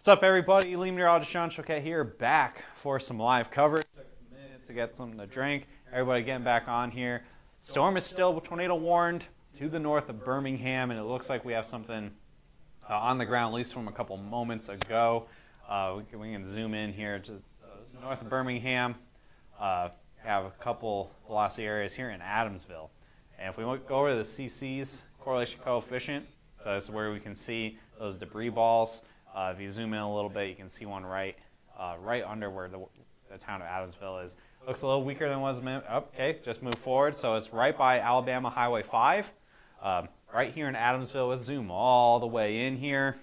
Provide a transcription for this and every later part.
What's up, everybody? Lee Meteorologist Choquette here, back for some live coverage. Took a minute to get something to drink. Everybody getting back on here. Storm is still tornado warned to the north of Birmingham, and it looks like we have something on the ground, at least from a couple moments ago. We can zoom in here to north of Birmingham. Have a couple velocity areas here in Adamsville. And if we go over to the CC's correlation coefficient, so this is where we can see those debris balls. If you zoom in a little bit, you can see one right under where the town of Adamsville is. Looks a little weaker than it was a minute. Okay, just move forward. So it's right by Alabama Highway 5. Right here in Adamsville. Let's zoom all the way in here.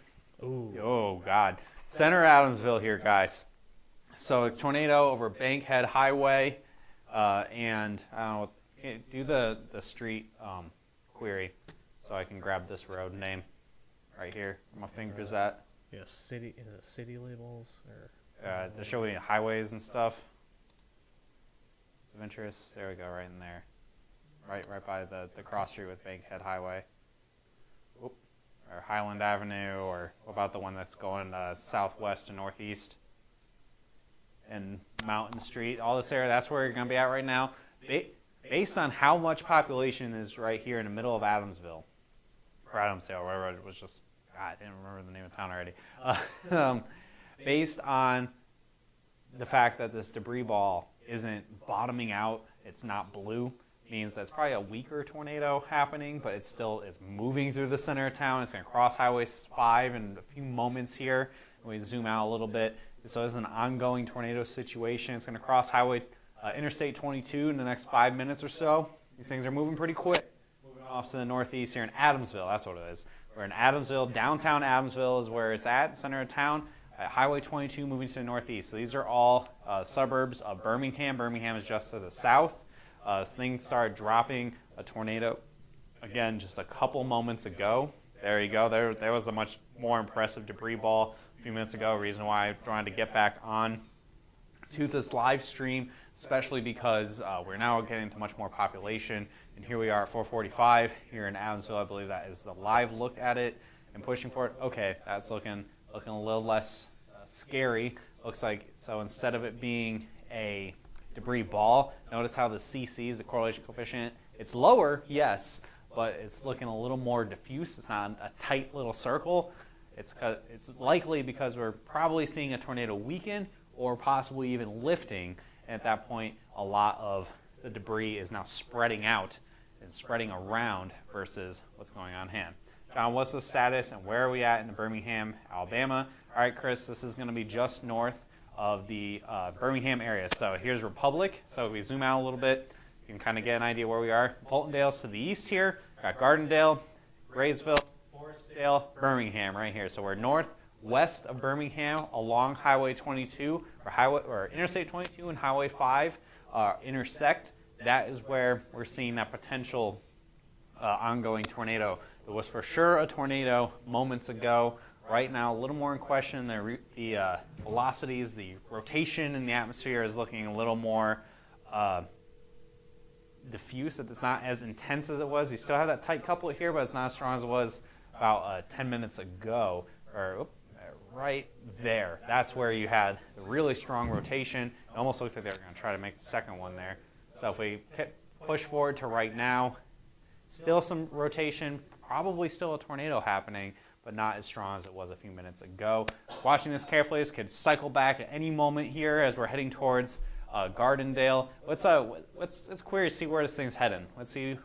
Ooh. Oh, God. Center Adamsville here, guys. So a tornado over Bankhead Highway. And I don't know, do the street query so I can grab this road name right here where my finger's at. Yeah, city labels or to show you highways and stuff. It's of interest. There we go, right in there, right by the cross street with Bankhead Highway. Oop. Or Highland Avenue, or what about the one that's going southwest to northeast? And Mountain Street, all this area. That's where you're going to be at right now. Based on how much population is right here in the middle of Adamsville, or Adamsdale, wherever it was just. God, I didn't remember the name of the town already. Based on the fact that this debris ball isn't bottoming out, it's not blue, means that's probably a weaker tornado happening, but it's moving through the center of town. It's going to cross Highway 5 in a few moments here. We zoom out a little bit. So it's an ongoing tornado situation. It's going to cross Interstate 22 in the next 5 minutes or so. These things are moving pretty quick. Moving off to the northeast here in Adamsville. That's what it is. We're in Adamsville. Downtown Adamsville is where it's at, center of town. Highway 22 moving to the northeast. So these are all suburbs of Birmingham. Birmingham is just to the south. Things started dropping a tornado, again, just a couple moments ago. There you go. There was a much more impressive debris ball a few minutes ago. Reason why I'm trying to get back on to this live stream, especially because we're now getting to much more population. And here we are at 4:45 here in Adamsville. I believe that is the live look at it and pushing for it. Okay, that's looking a little less scary. Looks like, so instead of it being a debris ball, notice how the CC is the correlation coefficient. It's lower, yes, but it's looking a little more diffuse. It's not a tight little circle. It's likely because we're probably seeing a tornado weaken or possibly even lifting. And at that point, a lot of the debris is now spreading out and spreading around versus what's going on hand. John, what's the status and where are we at in Birmingham, Alabama? All right, Chris, this is going to be just north of the Birmingham area. So here's Republic. So if we zoom out a little bit, you can kind of get an idea where we are. Fultondale's to the east here. Got Gardendale, Graysville, Forestdale, Birmingham right here. So we're northwest of Birmingham along Highway 22 or Interstate 22 and Highway 5 intersect. That is where we're seeing that potential ongoing tornado. There was for sure a tornado moments ago. Right now, a little more in question. The velocities, the rotation in the atmosphere is looking a little more diffuse. It's not as intense as it was. You still have that tight couplet here, but it's not as strong as it was about 10 minutes ago. Right there. That's where you had the really strong rotation. It almost looked like they were going to try to make the second one there. So if we push forward to right now, still some rotation, probably still a tornado happening, but not as strong as it was a few minutes ago. Watching this carefully, this could cycle back at any moment here as we're heading towards Gardendale. Let's query see where this thing's heading. Let's see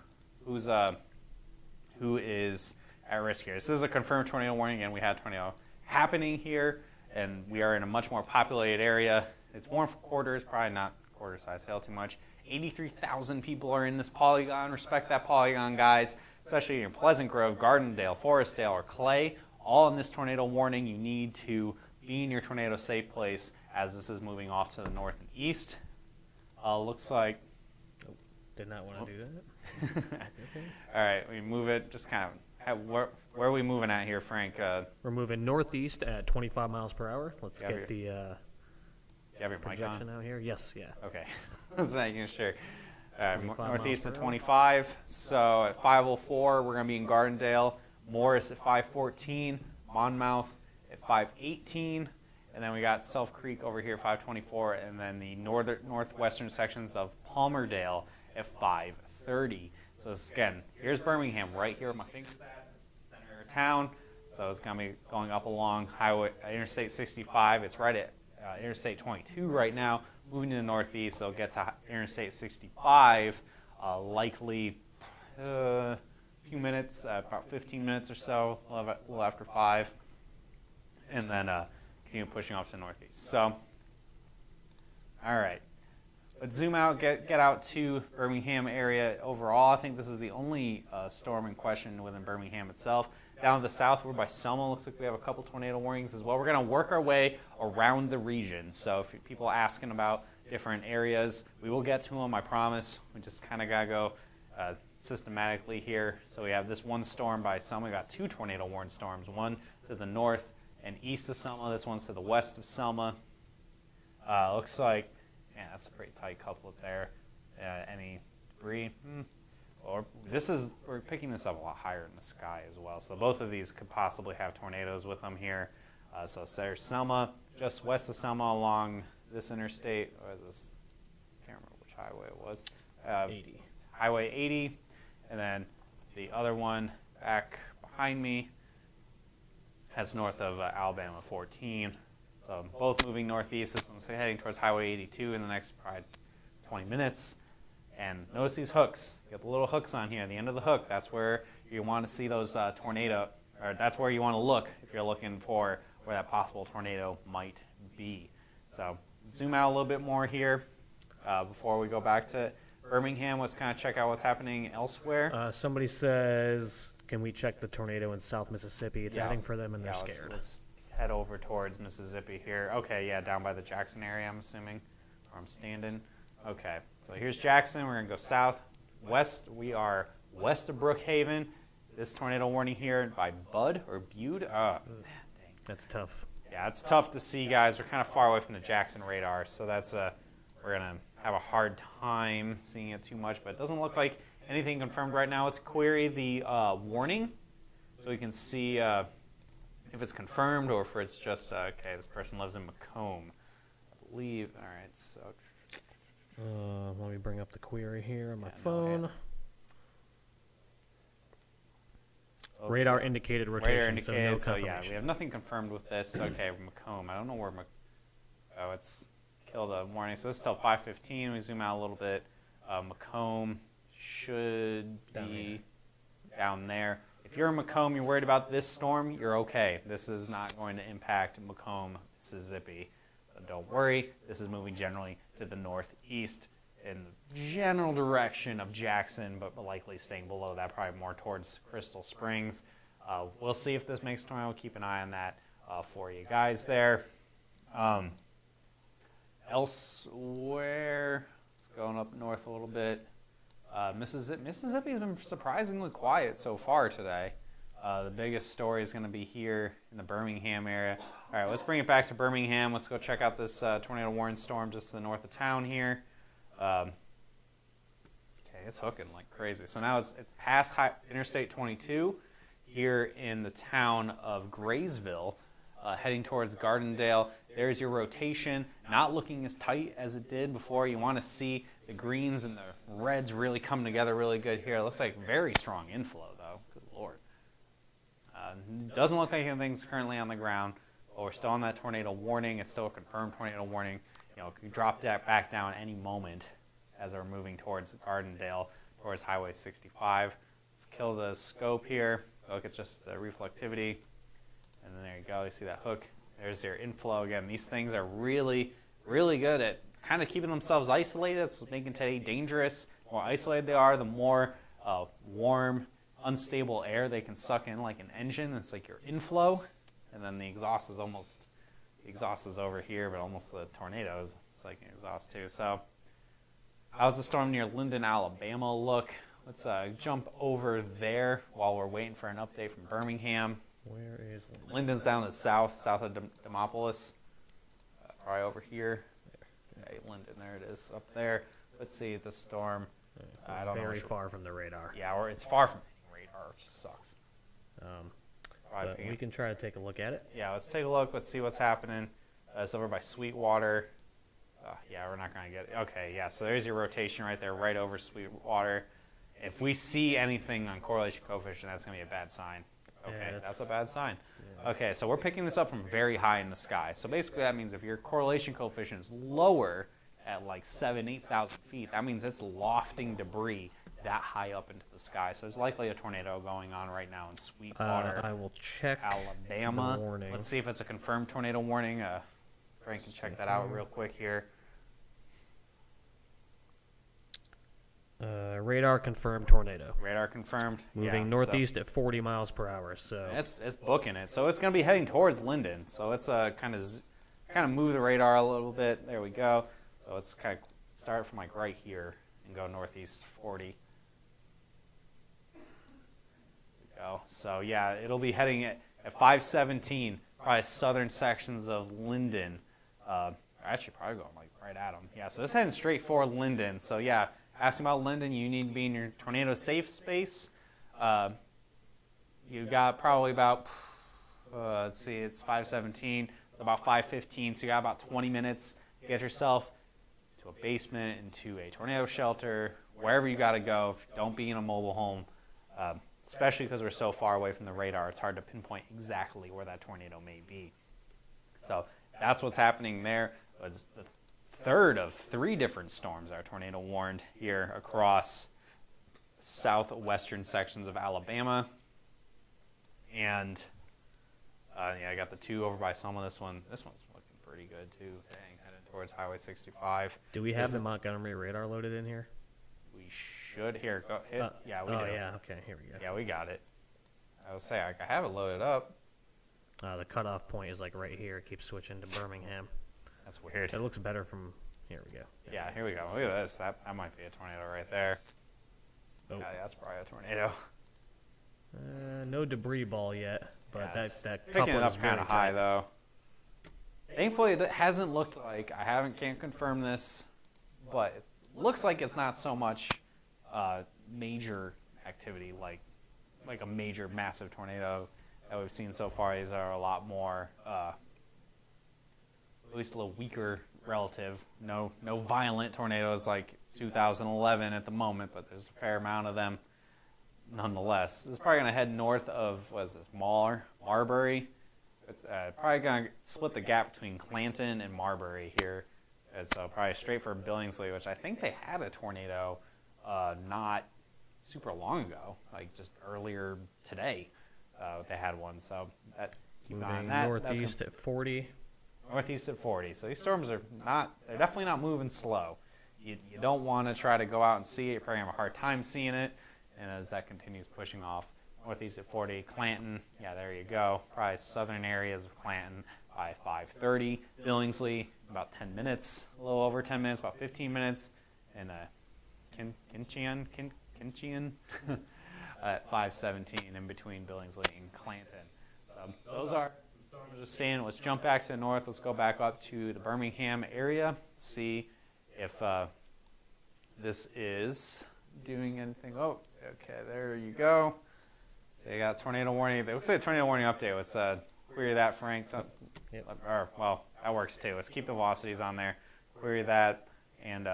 who is at risk here. This is a confirmed tornado warning, and we had a tornado happening here, and we are in a much more populated area. It's warm for quarters, probably not quarter-size hail too much. 83,000 people are in this polygon. Respect that polygon, guys, especially in Pleasant Grove, Gardendale, Forestdale, or Clay. All in this tornado warning. You need to be in your tornado safe place as this is moving off to the north and east. Looks like... Did not want to do that. All right, we move it just kind of... Where are we moving at here, Frank? We're moving northeast at 25 miles per hour. Let's get the you have your mic projection on? out here. Yes, yeah. Okay, just making sure. Northeast at 25 25. So at 5:04, we're going to be in Gardendale. Morris at 5:14. Monmouth at 5:18. And then we got Self Creek over here, 5:24. And then the northwestern sections of Palmerdale at 5:30. So this, again, here's Birmingham right here where my finger's at. It's the center of town. So it's going to be going up along Interstate 65. It's right at Interstate 22 right now. Moving to the northeast, they'll get to Interstate 65 likely a few minutes, about 15 minutes or so, a little after 5, and then continue pushing off to the northeast. So, all right. Let's zoom out, get out to Birmingham area overall. I think this is the only storm in question within Birmingham itself. Down to the south, we're by Selma. Looks like we have a couple tornado warnings as well. We're going to work our way around the region. So if people are asking about different areas, we will get to them, I promise. We just kind of got to go systematically here. So we have this one storm by Selma. We got 2 tornado warning storms, one to the north and east of Selma. This one's to the west of Selma. Looks like, man, that's a pretty tight couplet there. Any debris? Or we're picking this up a lot higher in the sky as well. So both of these could possibly have tornadoes with them here. So there's Selma, just west of Selma along this interstate. What is this? I can't remember which highway it was. 80. Highway 80. And then the other one back behind me heads north of Alabama 14. So both moving northeast. This one's heading towards Highway 82 in the next probably 20 minutes. And notice these hooks. Get the little hooks on here. At the end of the hook, that's where you want to see those tornado, or that's where you want to look if you're looking for where that possible tornado might be. So zoom out a little bit more here before we go back to Birmingham. Let's kind of check out what's happening elsewhere. Somebody says, can we check the tornado in South Mississippi? It's heading for them and they're scared. Let's head over towards Mississippi here. Okay, yeah, down by the Jackson area, I'm assuming, where I'm standing. Okay, so here's Jackson. We're going to go south. West, we are west of Brookhaven. This tornado warning here by Bud or Bude. Dang. That's tough. Yeah, it's tough to see, guys. We're kind of far away from the Jackson radar, so that's we're going to have a hard time seeing it too much, but it doesn't look like anything confirmed right now. Let's query the warning so we can see if it's confirmed or if it's just, okay, this person lives in Macomb, I believe. All right, so... let me bring up the query here on my phone. Radar indicated rotation, radar so no indicated, confirmation. We have nothing confirmed with this. Okay, Macomb. I don't know where oh, it's killed a warning. So this is till 5:15. We zoom out a little bit. Macomb should be down there. If you're in Macomb, you're worried about this storm, you're okay. This is not going to impact Macomb, Mississippi. So don't worry. This is moving generally to the northeast in the general direction of Jackson, but likely staying below that, probably more towards Crystal Springs. We'll see if this makes tornado. We'll keep an eye on that for you guys there. Elsewhere, it's going up north a little bit. Mississippi has been surprisingly quiet so far today. The biggest story is going to be here in the Birmingham area. All right, let's bring it back to Birmingham. Let's go check out this tornado warning storm just to the north of town here. Okay, it's hooking like crazy. So now it's past Interstate 22 here in the town of Graysville, heading towards Gardendale. There's your rotation, not looking as tight as it did before. You want to see the greens and the reds really come together really good here. It looks like very strong inflow, though. Good Lord. doesn't look like anything's currently on the ground. But we're still on that tornado warning. It's still a confirmed tornado warning. You know, it could drop that back down any moment as we're moving towards Gardendale, towards Highway 65. Let's kill the scope here. Look at just the reflectivity. And then there you go. You see that hook. There's your inflow again. These things are really, really good at kind of keeping themselves isolated. It's making today dangerous. The more isolated they are, the more warm, unstable air they can suck in like an engine. It's like your inflow. And then the exhaust is over here, but almost the tornadoes. It's like an exhaust too. So how's the storm near Linden, Alabama look? Let's jump over there while we're waiting for an update from Birmingham. Where is Linden? Linden's down to south of Demopolis. Probably over here. Okay, Linden, there it is, up there. Let's see the storm. I don't know. Very far from the radar. Yeah, it's far from any radar, which sucks. But we can try to take a look at it. Yeah, let's take a look. Let's see what's happening. It's over by Sweetwater. Yeah, we're not going to get it. Okay, yeah, so there's your rotation right there, right over Sweetwater. If we see anything on correlation coefficient, that's going to be a bad sign. Okay, Yeah, that's a bad sign. Yeah. Okay, so we're picking this up from very high in the sky. So basically that means if your correlation coefficient is lower at like 7,000, 8,000 feet, that means it's lofting debris that high up into the sky. So there's likely a tornado going on right now in Sweetwater, I will check Alabama. the warning. Let's see if it's a confirmed tornado warning. Frank can check that out real quick here. Radar confirmed tornado. Radar confirmed. Moving Yeah, northeast at 40 miles per hour. So it's booking it. So it's going to be heading towards Linden. So let's kind of move the radar a little bit. There we go. So let's kind of start from like right here and go northeast 40. There we go. So yeah, it'll be heading at 517, probably southern sections of Linden. Actually, probably going like right at them. Yeah, so it's heading straight for Linden. So yeah, asking about Linden, you need to be in your tornado safe space. You got probably about, let's see, it's 517, it's about 515, so you got about 20 minutes to get yourself to a basement, into a tornado shelter, wherever you got to go. Don't be in a mobile home, especially because we're so far away from the radar. It's hard to pinpoint exactly where that tornado may be. So that's what's happening there. It's the third of 3 different storms are tornado warned here across southwestern sections of Alabama. And yeah, I got the 2 over by Selma. This one's looking pretty good too. Dang, headed towards Highway 65. do we have the Montgomery radar loaded in here? We should. Here, go hit. Yeah, we do. Oh yeah, okay, here we go. Yeah, we got it. I will say I have it loaded up. The cutoff point is like right here. It keeps switching to Birmingham. That's weird. It looks better from here. We go. Yeah, here we go. Look at this. That might be a tornado right there. Oh. Yeah, that's probably a tornado. No debris ball yet, but Yeah, that picking couple it is up very kind of high tight. though. Thankfully, it hasn't looked like can't confirm this, but it looks like it's not so much major activity like a major massive tornado that we've seen so far. These are a lot more, at least a little weaker relative. No violent tornadoes like 2011 at the moment, but there's a fair amount of them nonetheless. This is probably going to head north of, what is this, Marbury. It's probably going to split the gap between Clanton and Marbury here. It's probably straight for Billingsley, which I think they had a tornado not super long ago, like just earlier today. They had one, so keep an eye on Moving that. northeast at 40. Northeast at 40. So these storms they're definitely not moving slow. You don't want to try to go out and see it. You're probably going to have a hard time seeing it. And as that continues pushing off, northeast at 40, Clanton, yeah, there you go. Probably southern areas of Clanton by 5:30. Billingsley, about 10 minutes, a little over 10 minutes, about 15 minutes. And Kinchian at 5:17 in between Billingsley and Clanton. So those are some storms we're just seeing. Let's jump back to the north. Let's go back up to the Birmingham area. See if this is doing anything. Oh, okay, there you go. So you got tornado warning. It looks like a tornado warning update. Let's query that, Frank. Yep. Or, well, that works too. Let's keep the velocities on there. Query that and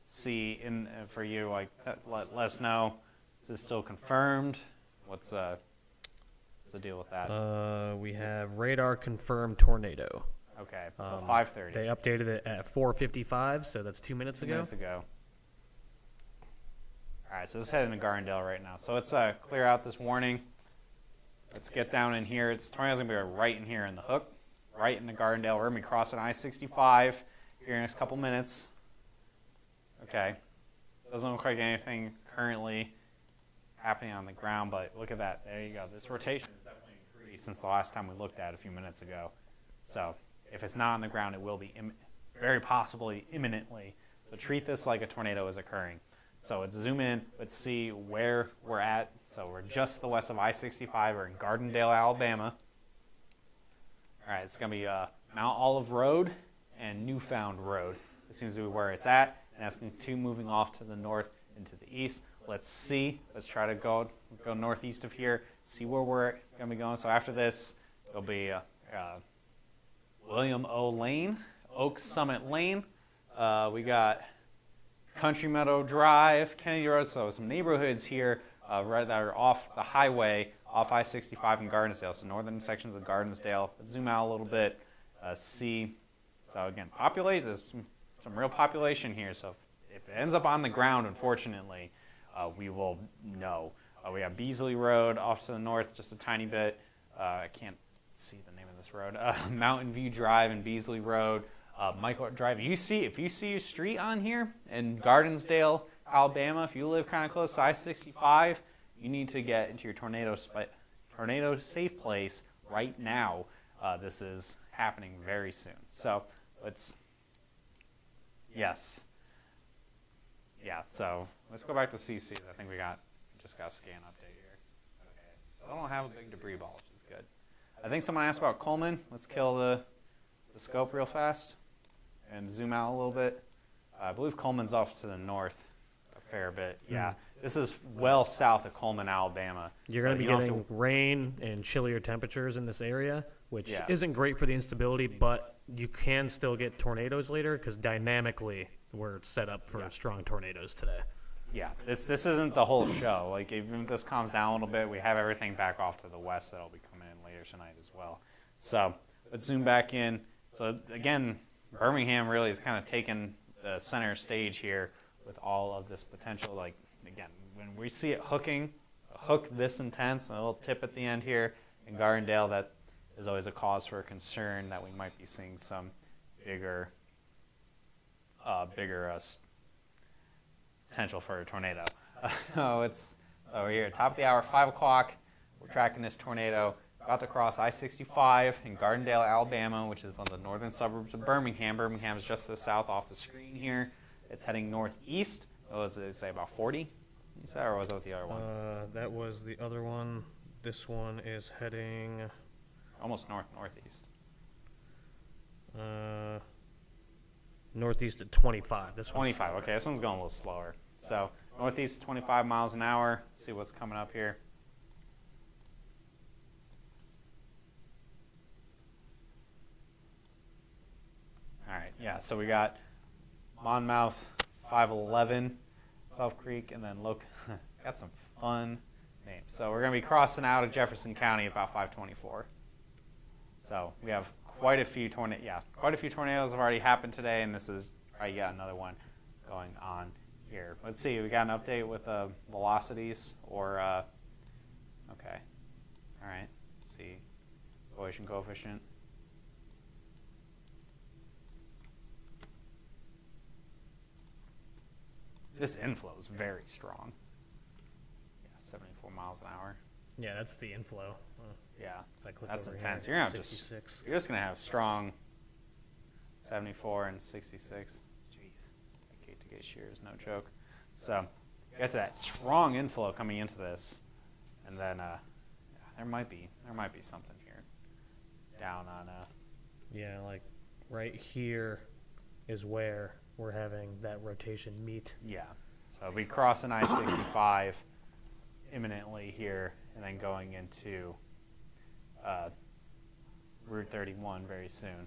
see for you. Like let us know. Is this still confirmed? Is the deal with that? We have radar confirmed tornado. Okay, so 5:30. They updated it at 4:55, so that's 2 minutes 2 ago. minutes ago. All right, so let's head into Gardendale right now. So let's clear out this warning. Let's get down in here. Tornado's going to be right in here in the hook, right into Gardendale. We're going to be crossing I-65 here in the next couple minutes. Okay. Doesn't look like anything currently happening on the ground, but look at that. There you go. This rotation has definitely increased since the last time we looked at it a few minutes ago. So if it's not on the ground, it will be very possibly imminently. So treat this like a tornado is occurring. So let's zoom in. Let's see where we're at. So we're just to the west of I-65. We're in Gardendale, Alabama. All right, it's going to be Mount Olive Road and Newfound Road. This seems to be where it's at, and that's going to continue moving off to the north and to the east. Let's see. Let's try to go northeast of here, see where we're going to be going. So after this, it'll be William O. Lane, Oak Summit Lane. We got Country Meadow Drive, Kennedy Road. So some neighborhoods here right that are off the highway, off I-65 in Gardendale. So northern sections of Gardendale. Let's zoom out a little bit, see. So again, there's some real population here. So if it ends up on the ground, unfortunately, we will know. We have Beasley Road off to the north just a tiny bit. I can't see the name of this road. Mountain View Drive and Beasley Road. Michael Drive. If you see a street on here in Gardendale, Alabama, if you live kind of close to I-65, you need to get into your tornado safe place right now. This is happening very soon. So so let's go back to CC. I think we just got a scan update here. Okay, so I don't have a big debris ball, which is good. I think someone asked about Coleman. Let's kill the scope real fast and zoom out a little bit. I believe Coleman's off to the north a fair bit. Yeah, this is well south of Coleman, Alabama. You're going to be getting rain and chillier temperatures in this area, which isn't great for the instability, but you can still get tornadoes later because dynamically we're set up for strong tornadoes today. Yeah, this isn't the whole show. Like, even if this calms down a little bit, we have everything back off to the west that'll be coming in later tonight as well. So let's zoom back in. So again, Birmingham really is kind of taking the center stage here with all of this potential. Like, again, when we see it hook this intense, and a little tip at the end here in Gardendale, that is always a cause for concern that we might be seeing some bigger potential for a tornado. We're here at top of the hour, 5 o'clock. We're tracking this tornado. About to cross I-65 in Gardendale, Alabama, which is one of the northern suburbs of Birmingham. Birmingham is just to the south off the screen here. It's heading northeast. What was it, say, about 40? You said, or was that the other one? That was the other one. This one is heading almost northeast. Northeast at 25. This 25. Okay, this one's going a little slower. So northeast 25 miles an hour. See what's coming up here. All right, yeah. So we got Monmouth 511, South Creek, and then got some fun names. So we're gonna be crossing out of Jefferson County about 524. So we have quite a few tornadoes have already happened today, and this is probably another one going on here. Let's see, we got an update with velocities or okay. All right, let's see, cohesion coefficient. This inflow is very strong. Yeah, 74 miles an hour. Yeah, that's the inflow. Yeah, that's intense. Here, you're just gonna have strong 74 and 66. Jeez, that gate to gate shear is no joke. So you get to that strong inflow coming into this, and then there might be something here down on yeah, like right here is where we're having that rotation meet. Yeah, so we crossing I-65 imminently here, and then going into Route 31 very soon.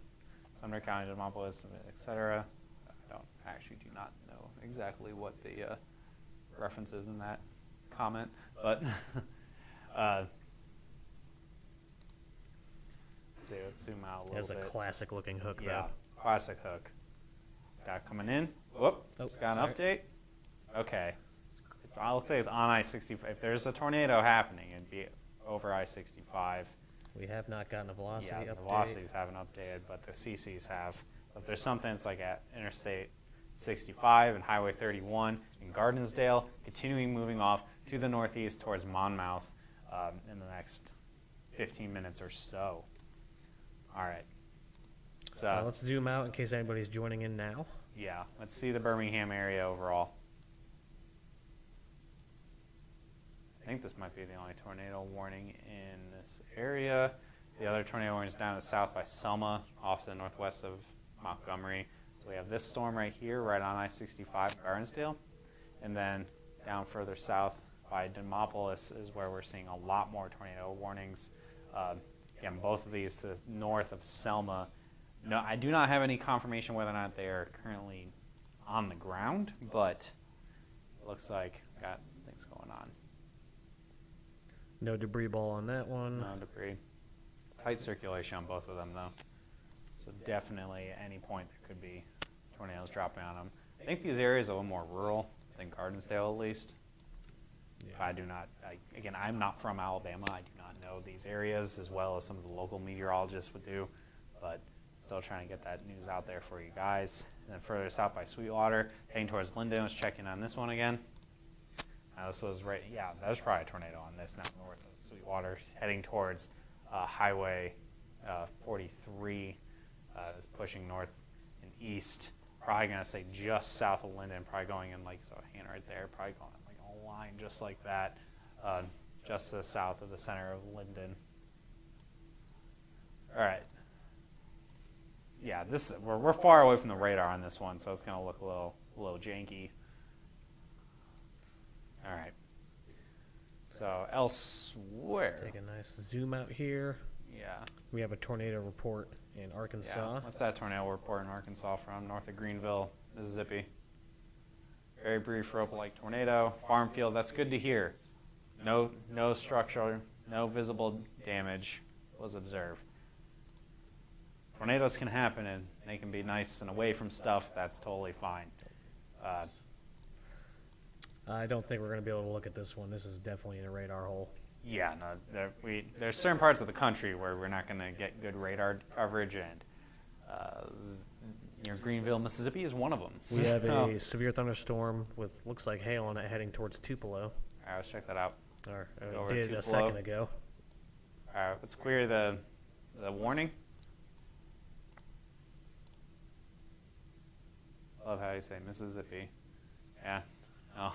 Sumner County, Demopolis, etc. I do not know exactly what the reference is in that comment, but see, let's zoom out a little That's bit. a classic looking hook, Yeah, though. classic hook. Got coming in. Whoop, it's got an update. Okay. I'll say it's on I-65. If there's a tornado happening, it'd be over I-65. We have not gotten a velocity Yeah, update. the velocities haven't updated, but the CCs have. So if there's something, it's like at Interstate 65 and Highway 31 in Gardendale, continuing moving off to the northeast towards Monmouth in the next 15 minutes or so. All right. So let's zoom out in case anybody's joining in now. yeah, let's see the Birmingham area overall. I think this might be the only tornado warning in this area. The other tornado warning is down to the south by Selma, off to the northwest of Montgomery. So we have this storm right here, right on I-65 Gardendale. And then down further south by Demopolis is where we're seeing a lot more tornado warnings. Again, both of these to the north of Selma. No, I do not have any confirmation whether or not they are currently on the ground, but it looks like we've got things going on. No debris ball on that one. No debris. Tight circulation on both of them, though. So definitely at any point there could be tornadoes dropping on them. I think these areas are a little more rural than Gardendale, at least. Yeah. I do not, again, I'm not from Alabama. I do not know these areas as well as some of the local meteorologists would do, but still trying to get that news out there for you guys. And then further south by Sweetwater, heading towards Linden. Let's check in on this one again. This was right, yeah, that was probably a tornado on this, not north of Sweetwater, heading towards Highway 43. Is pushing north and east. Probably going to say just south of Linden, probably going in like, so a hand right there, probably going in like a line just like that, just to the south of the center of Linden. All right. Yeah, this we're far away from the radar on this one, so it's going to look a little janky. All right. So elsewhere. Let's take a nice zoom out here. Yeah. We have a tornado report in Arkansas. Yeah. What's that tornado report in Arkansas from? North of Greenville, Mississippi. Very brief rope-like tornado. Farm field. That's good to hear. No structural, no visible damage was observed. Tornadoes can happen and they can be nice and away from stuff. That's totally fine. I don't think we're going to be able to look at this one. This is definitely in a radar hole. Yeah, no. There's certain parts of the country where we're not going to get good radar coverage, and near Greenville, Mississippi is one of them. We have a severe thunderstorm with looks like hail on it heading towards Tupelo. All right, let's check that out. Or Go over did to a Tupelo. second ago. All right, let's clear the warning. Love how you say Mississippi. Yeah. Oh.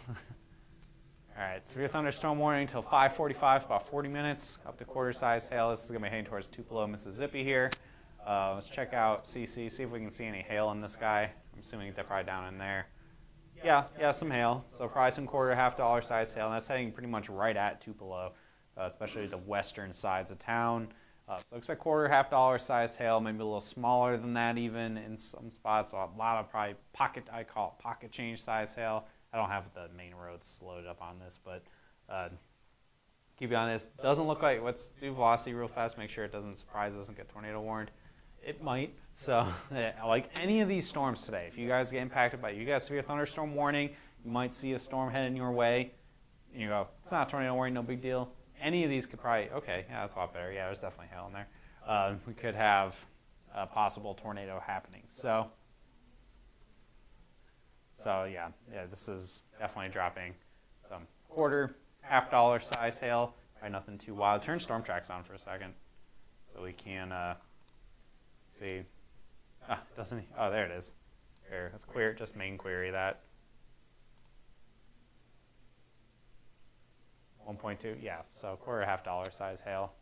All right, severe thunderstorm warning until 5:45, about 40 minutes, up to quarter-size hail. This is going to be heading towards Tupelo, Mississippi here. Let's check out CC, see if we can see any hail in the sky. I'm assuming they're probably down in there. Yeah, some hail. So probably some quarter, $half size hail, and that's heading pretty much right at Tupelo, especially the western sides of town. So expect quarter, $half size hail, maybe a little smaller than that even in some spots. So a lot of probably I call it pocket change size hail. I don't have the main roads loaded up on this, but keep you honest. Doesn't look like, let's do velocity real fast, make sure it doesn't surprise us and get tornado warned. It might. So like any of these storms today, if you guys get impacted by it, you guys see a thunderstorm warning, you might see a storm heading your way, and you go, it's not a tornado warning, no big deal. Any of these could probably, okay, yeah, that's a lot better. Yeah, there's definitely hail in there. We could have a possible tornado happening. So yeah, this is definitely dropping some quarter, $half size hail. Probably nothing too wild. Turn storm tracks on for a second so we can see. Doesn't he? Oh, there it is. Here, let's query it. Just main query that. 1.2, yeah. So quarter, $half size hail.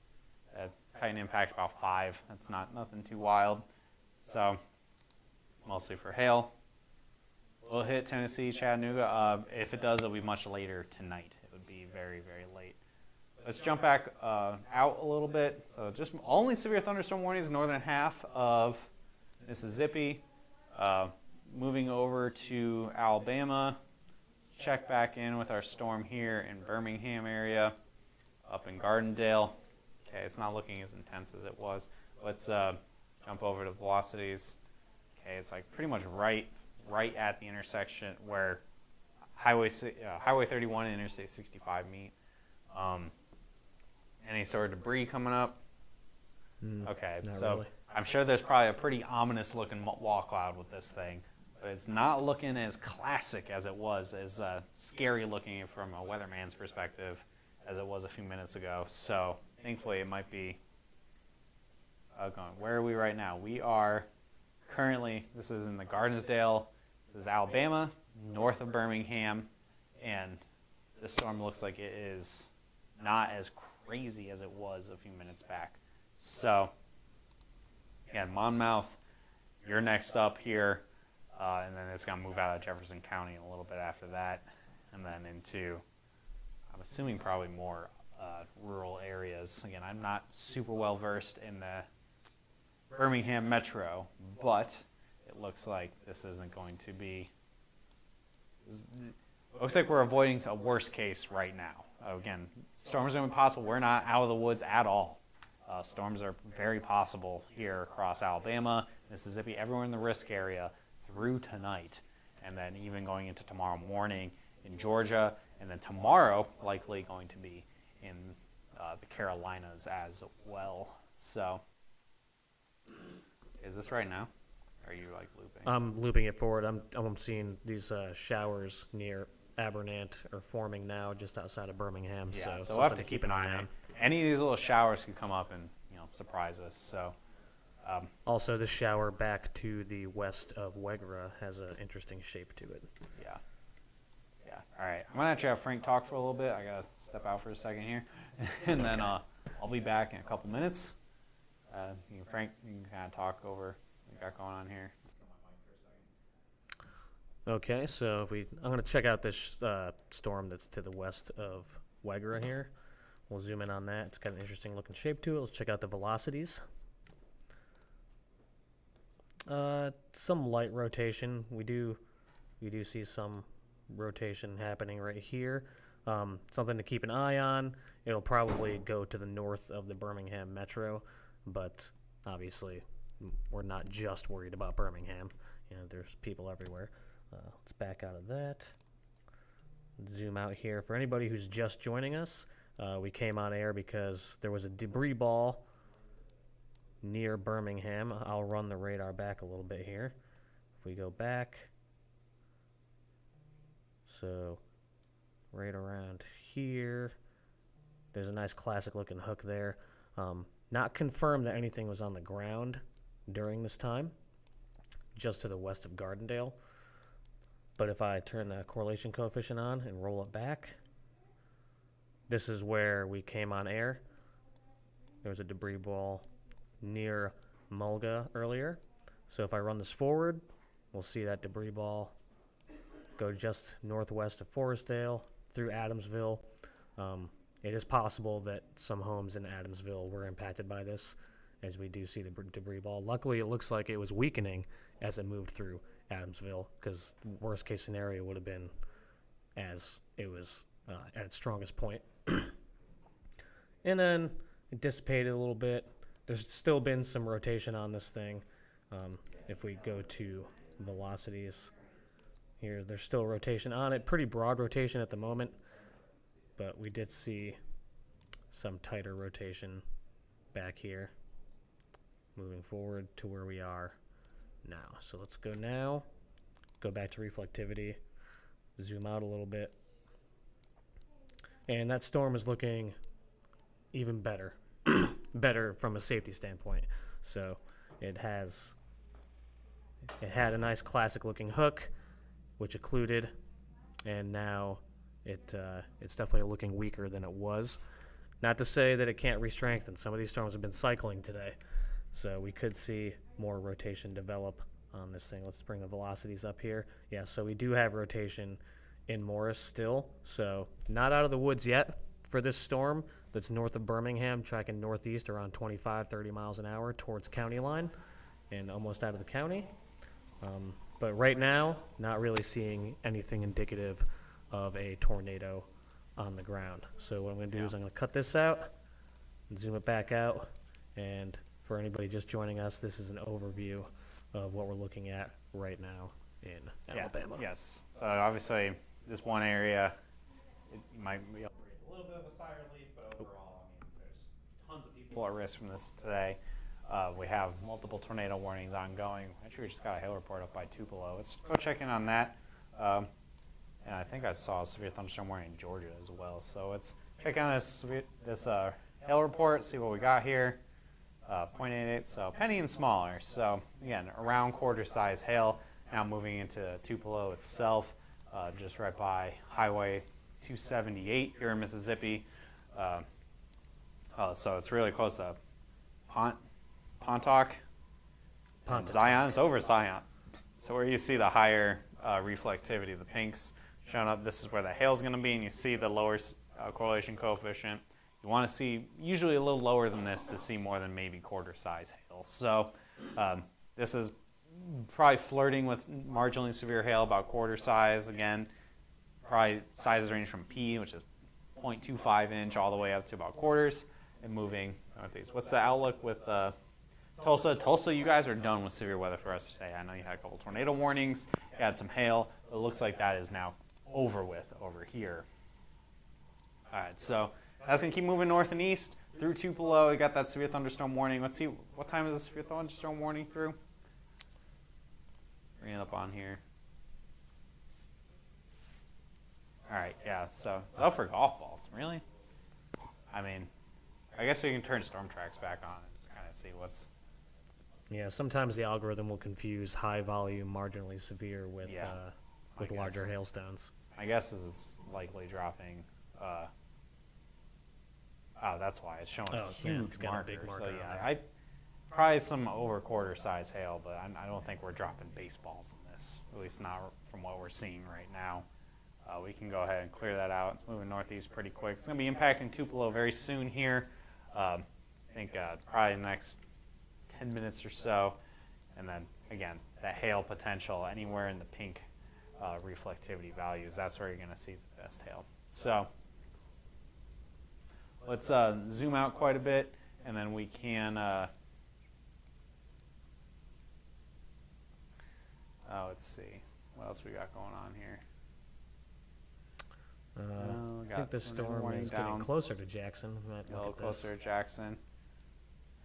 Titan impact about 5. That's nothing too wild. So mostly for hail. We'll hit Tennessee, Chattanooga. If it does, it'll be much later tonight. It would be very, very late. Let's jump back out a little bit. So just only severe thunderstorm warnings, northern half of Mississippi. Moving over to Alabama. Let's check back in with our storm here in Birmingham area, up in Gardendale. Okay, it's not looking as intense as it was. let's jump over to velocities. Okay, it's like pretty much right at the intersection where Highway 31 and Interstate 65 meet. Any sort of debris coming up? Okay, so really. I'm sure there's probably a pretty ominous looking wall cloud with this thing, but it's not looking as classic as it was, as scary looking from a weatherman's perspective as it was a few minutes ago. So thankfully it might be going. Where are we right now? We are currently, this is in the Gardendale, this is Alabama, north of Birmingham, and this storm looks like it is not as crazy as it was a few minutes back. So, again, Monmouth, you're next up here, and then it's going to move out of Jefferson County a little bit after that, and then into, I'm assuming, probably more rural areas. Again, I'm not super well versed in the Birmingham metro, but it looks like this isn't going to be, looks like we're avoiding a worst case right now. Again, storms are going to be possible. We're not out of the woods at all. Storms are very possible here across Alabama, Mississippi, everywhere in the risk area through tonight, and then even going into tomorrow morning in Georgia, and then tomorrow likely going to be in the Carolinas as well. So, is this right now? Are you like looping? I'm looping it forward. I'm seeing these showers near Abernant are forming now just outside of Birmingham. Yeah, so so we'll have to keep an eye on. Any of these little showers could come up and surprise us. So also, the shower back to the west of Wegra has an interesting shape to it. Yeah. All right, I'm gonna actually have Frank talk for a little bit. I gotta step out for a second here, and then I'll be back in a couple minutes. Frank, you can kind of talk over what we got going on here. Okay, so I'm going to check out this storm that's to the west of Wegra here. We'll zoom in on that. It's got an interesting looking shape to it. Let's check out the velocities. Some light rotation. We do see some rotation happening right here. Something to keep an eye on. It'll probably go to the north of the Birmingham metro, but obviously we're not just worried about Birmingham. There's people everywhere. Let's back out of that. Zoom out here. For anybody who's just joining us, we came on air because there was a debris ball near Birmingham. I'll run the radar back a little bit here. If we go back, so right around here, there's a nice classic looking hook there. Not confirmed that anything was on the ground during this time, just to the west of Gardendale. But if I turn the correlation coefficient on and roll it back, this is where we came on air. There was a debris ball near Mulga earlier. So if I run this forward, we'll see that debris ball go just northwest of Forestdale through Adamsville. It is possible that some homes in Adamsville were impacted by this, as we do see the debris ball. Luckily, it looks like it was weakening as it moved through Adamsville, because worst case scenario would have been as it was at its strongest point. And then it dissipated a little bit. There's still been some rotation on this thing. If we go to velocities here, there's still rotation on it. Pretty broad rotation at the moment, but we did see some tighter rotation back here moving forward to where we are now. So let's go back to reflectivity, zoom out a little bit, and that storm is looking even better better from a safety standpoint. So it had a nice classic looking hook which occluded, and now it's definitely looking weaker than it was. Not to say that it can't re-strengthen. Some of these storms have been cycling today, so we could see more rotation develop on this thing. Let's bring the velocities up here. Yeah, so we do have rotation in Morris still, so not out of the woods yet for this storm that's north of Birmingham, tracking northeast around 25, 30 miles an hour towards county line and almost out of the county. But right now, not really seeing anything indicative of a tornado on the ground. So what I'm going to do is I'm going to cut this out and zoom it back out, and for anybody just joining us, this is an overview of what we're looking at right now in Alabama. Yes. So obviously, this one area, it might be a little bit of a sigh of relief, but overall, I mean, there's tons of people at risk from this today. We have multiple tornado warnings ongoing. Actually, we just got a hail report up by Tupelo. Let's go check in on that. And I think I saw a severe thunderstorm warning in Georgia as well. So let's check on this hail report, see what we got here. 0.88, so penny and smaller. So again, around quarter size hail. Now moving into Tupelo itself, just right by Highway 278 here in Mississippi. So it's really close to Pontotoc. Zion. It's over Zion. So where you see the higher reflectivity, the pinks showing up, this is where the hail is going to be, and you see the lower correlation coefficient. You want to see usually a little lower than this to see more than maybe quarter size hail. So this is probably flirting with marginally severe hail, about quarter size. Again, probably sizes range from P, which is 0.25 inch, all the way up to about quarters, and moving northeast. What's the outlook with Tulsa? Tulsa, you guys are done with severe weather for us today. I know you had a couple tornado warnings, you had some hail, but it looks like that is now over with over here. All right, so that's going to keep moving north and east through Tupelo. We got that severe thunderstorm warning. Let's see, what time is the severe thunderstorm warning through? Bring it up on here. All right, yeah, so it's out for golf balls. Really? I mean, I guess we can turn storm tracks back on and kind of see what's... Yeah, sometimes the algorithm will confuse high volume, marginally severe with larger hailstones. My guess is it's likely dropping. That's why it's showing a huge it's got marker. A big marker. So yeah, probably some over quarter size hail, but I don't think we're dropping baseballs in this. At least not from what we're seeing right now. We can go ahead and clear that out. It's moving northeast pretty quick. It's going to be impacting Tupelo very soon here. I think probably the next 10 minutes or so. And then, again, that hail potential anywhere in the pink reflectivity values, that's where you're going to see the best hail. So let's zoom out quite a bit, and then we can let's see what else we got going on here. I think the storm is getting closer to Jackson. A little closer to Jackson.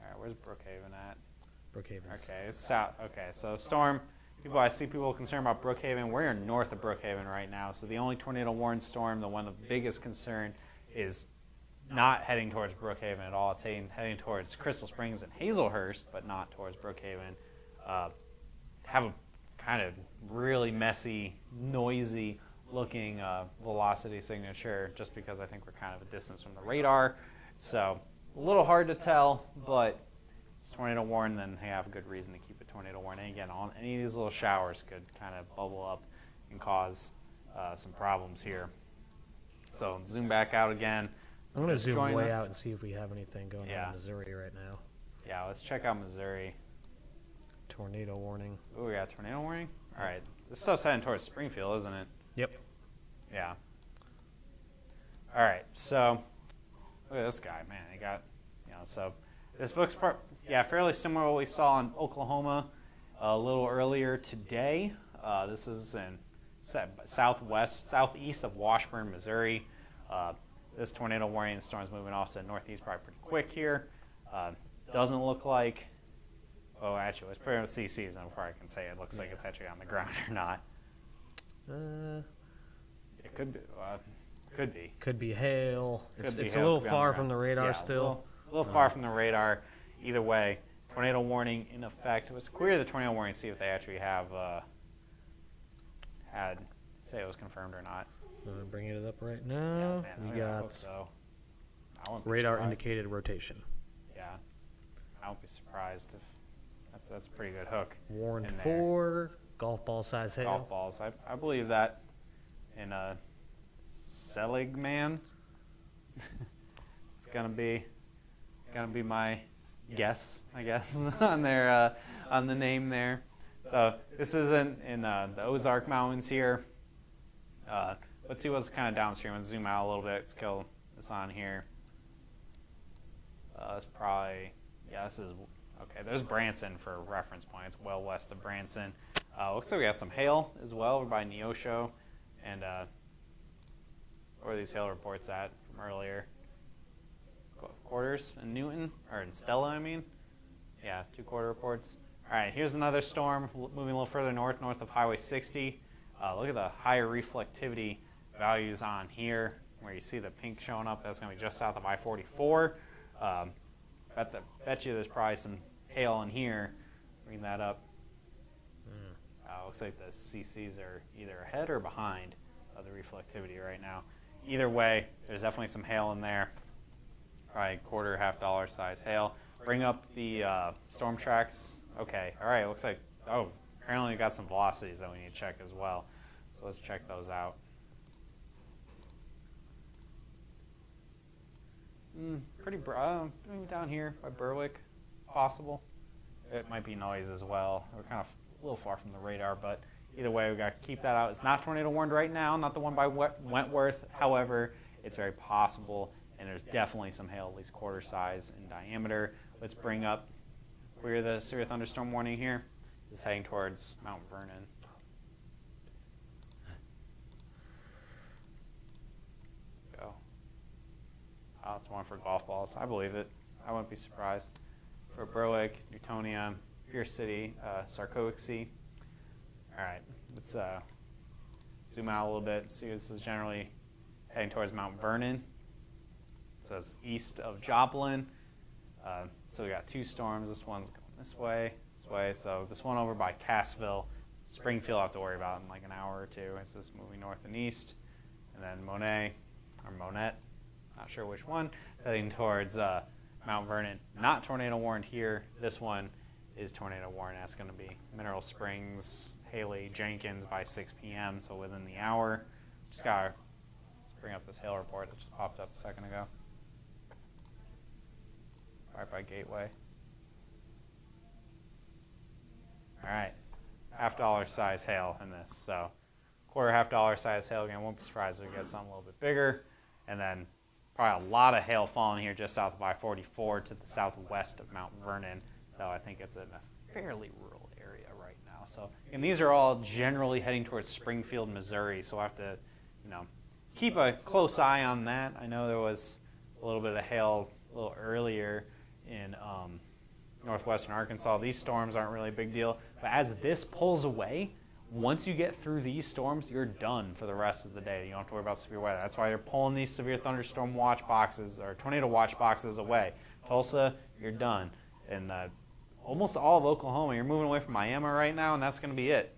All right, where's Brookhaven at? Brookhaven. Okay, it's south. Okay, so storm. I see people concerned about Brookhaven. We're north of Brookhaven right now, so the only tornado warned storm, the one of biggest concern, is not heading towards Brookhaven at all. It's heading towards Crystal Springs and Hazelhurst, but not towards Brookhaven. Have a kind of really messy, noisy looking velocity signature, just because I think we're kind of a distance from the radar. So a little hard to tell, but it's tornado warned, then they have a good reason to keep a tornado warning. Again, any of these little showers could kind of bubble up and cause some problems here. So zoom back out again. I'm going to zoom way out and see if we have anything going on in Missouri right now. Yeah, let's check out Missouri. Tornado warning. Oh, we got a tornado warning? All right. This stuff's heading towards Springfield, isn't it? Yep. Yeah. All right. So look at this guy, man. He got, so this book's fairly similar to what we saw in Oklahoma a little earlier today. This is in southeast of Washburn, Missouri. This tornado warning, the storm's moving off to the northeast probably pretty quick here. Doesn't look like, actually, it's pretty much CCs, and before I can say it looks like it's actually on the ground or not. It could be. Could be hail. It's a little far from the radar still. A little far from the radar. Either way, tornado warning in effect. Let's query the tornado warning and see if they actually have say it was confirmed or not. Bringing it up right now. Yeah, we got so. radar indicated rotation. Yeah, I won't be surprised if that's a pretty good hook. Warned for golf ball size hail. Golf balls. I believe that in Seligman. It's gonna be my guess, I guess, on their on the name there. So this is in the Ozark Mountains here. Let's see what's kind of downstream. Let's zoom out a little bit. Let's kill this on here. It's probably, this is Okay, there's Branson for reference point. It's well west of Branson. Looks like we got some hail as well. We're by Neosho. And where are these hail reports at from earlier? Quarters in Newton, or in Stella, I mean. Yeah, 2 quarter reports. All right, here's another storm moving a little further north of Highway 60. Look at the higher reflectivity values on here, where you see the pink showing up. That's going to be just south of I-44. Bet you there's probably some hail in here. Bring that up. Looks like the CCs are either ahead or behind of the reflectivity right now. Either way, there's definitely some hail in there. Probably quarter, $half size hail. Bring up the storm tracks. Okay, all right, looks like, apparently we got some velocities that we need to check as well. So let's check those out. Pretty broad, maybe down here by Berwick, possible. It might be noise as well. We're kind of a little far from the radar, but either way, we got to keep that out. It's not tornado warned right now, not the one by Wentworth. However, it's very possible, and there's definitely some hail, at least quarter size in diameter. Let's bring up, clear the severe thunderstorm warning here. This is heading towards Mount Vernon. Go. Oh, it's one for golf balls. I believe it. I wouldn't be surprised. For Berwick, Newtonia, Pierce City, Sarcoic Sea. All right, let's zoom out a little bit. See, this is generally heading towards Mount Vernon. So it's east of Joplin. So we got 2 storms. This one's going this way. So this one over by Cassville, Springfield, I have to worry about in like an hour or 2. It's just moving north and east. And then Monette, not sure which one, heading towards Mount Vernon. Not tornado warned here. This one is tornado warned. That's going to be Mineral Springs, Haley, Jenkins by 6 p.m. So within the hour. Let's bring up this hail report that just popped up a second ago. Right by Gateway. All right, $half size hail in this. So quarter $half size hail again. Won't be surprised if we get something a little bit bigger. And then probably a lot of hail falling here just south of I-44 to the southwest of Mount Vernon, though I think it's in a fairly rural area right now. So, and these are all generally heading towards Springfield, Missouri, so I have to, keep a close eye on that. I know there was a little bit of hail a little earlier in northwestern Arkansas. These storms aren't really a big deal, but as this pulls away, once you get through these storms, you're done for the rest of the day. You don't have to worry about severe weather. That's why you're pulling these severe thunderstorm watch boxes or tornado watch boxes away. Tulsa, you're done. And almost all of Oklahoma, you're moving away from Miami right now, and that's going to be it.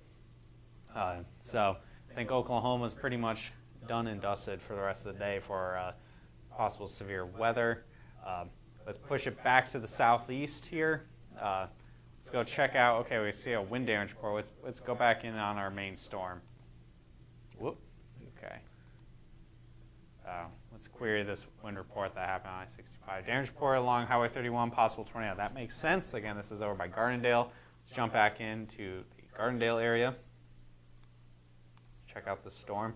So I think Oklahoma is pretty much done and dusted for the rest of the day for possible severe weather. Let's push it back to the southeast here. Let's go check out, okay, we see a wind damage report. Let's go back in on our main storm. Whoop, okay. Let's query this wind report that happened on I-65. Damage report along Highway 31, possible tornado. That makes sense. Again, this is over by Gardendale. Let's jump back into the Gardendale area. Let's check out the storm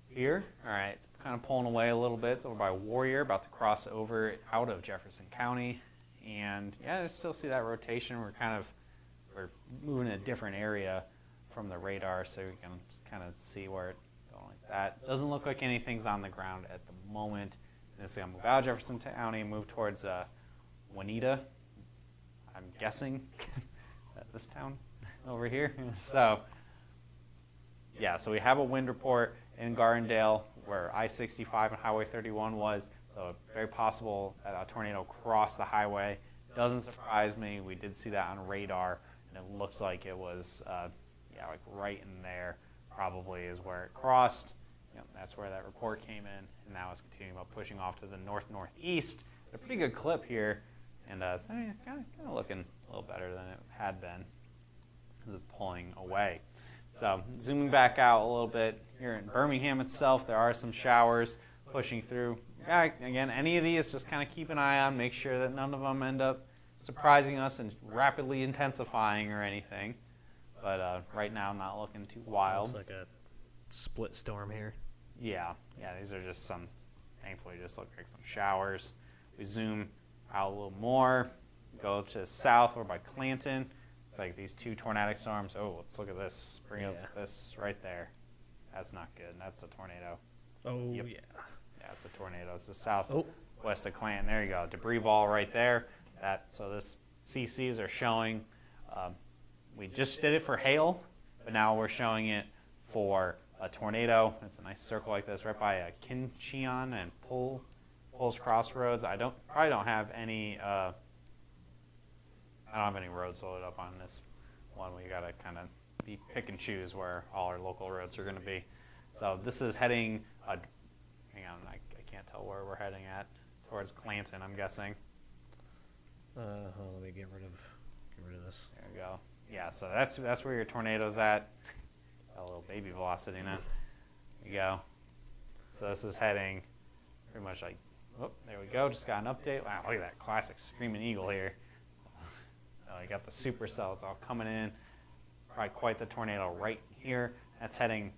here. All right, it's kind of pulling away a little bit. It's over by Warrior, about to cross over out of Jefferson County. And yeah, I still see that rotation. We're moving in a different area from the radar, so we can just kind of see where it's going like that. Doesn't look like anything's on the ground at the moment. And it's going to move out of Jefferson County and move towards Juanita, I'm guessing, this town over here. So yeah, so we have a wind report in Gardendale where I-65 and Highway 31 was. So very possible that a tornado crossed the highway. Doesn't surprise me. We did see that on radar, and it looks like it was, like right in there probably is where it crossed. That's where that report came in, and now it's continuing about pushing off to the north-northeast. A pretty good clip here, and it's kind of looking a little better than it had been as it's pulling away. So zooming back out a little bit, here in Birmingham itself, there are some showers pushing through. Again, any of these, just kind of keep an eye on, make sure that none of them end up surprising us and rapidly intensifying or anything. But right now, not looking too wild. Looks like a split storm here. Yeah, these are just thankfully just look like some showers. We zoom out a little more. Go to the south. We're by Clanton. It's like these two tornadic storms. Oh, let's look at this. Bring up this right there. That's not good. That's a tornado. Oh, Yep. yeah. Yeah, it's a tornado. It's the southwest of Clanton. There you go. Debris ball right there. So this CCs are showing. We just did it for hail, but now we're showing it for a tornado. It's a nice circle like this right by Kincheon and Pulse Crossroads. I probably don't have any. I don't have any roads loaded up on this one. We gotta kind of pick and choose where all our local roads are going to be. So this is heading. Hang on, I can't tell where we're heading at. Towards Clanton, I'm guessing. Let me get rid of this. There we go. Yeah, so that's where your tornado's at. Got a little baby velocity now. There you go. So this is heading pretty much like. Oh, there we go. Just got an update. Wow, look at that classic Screaming Eagle here. You got the supercell. It's all coming in. Probably quite the tornado right here. That's heading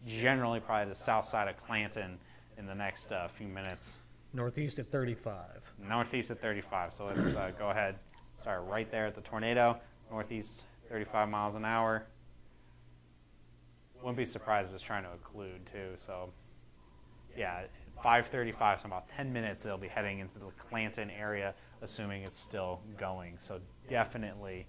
generally probably to the south side of Clanton in the next few minutes. Northeast at 35. Northeast at 35. So let's go ahead. Start right there at the tornado. Northeast 35 miles an hour. Wouldn't be surprised if it's trying to occlude too. So yeah, 5:35. So in about 10 minutes it'll be heading into the Clanton area, assuming it's still going. So definitely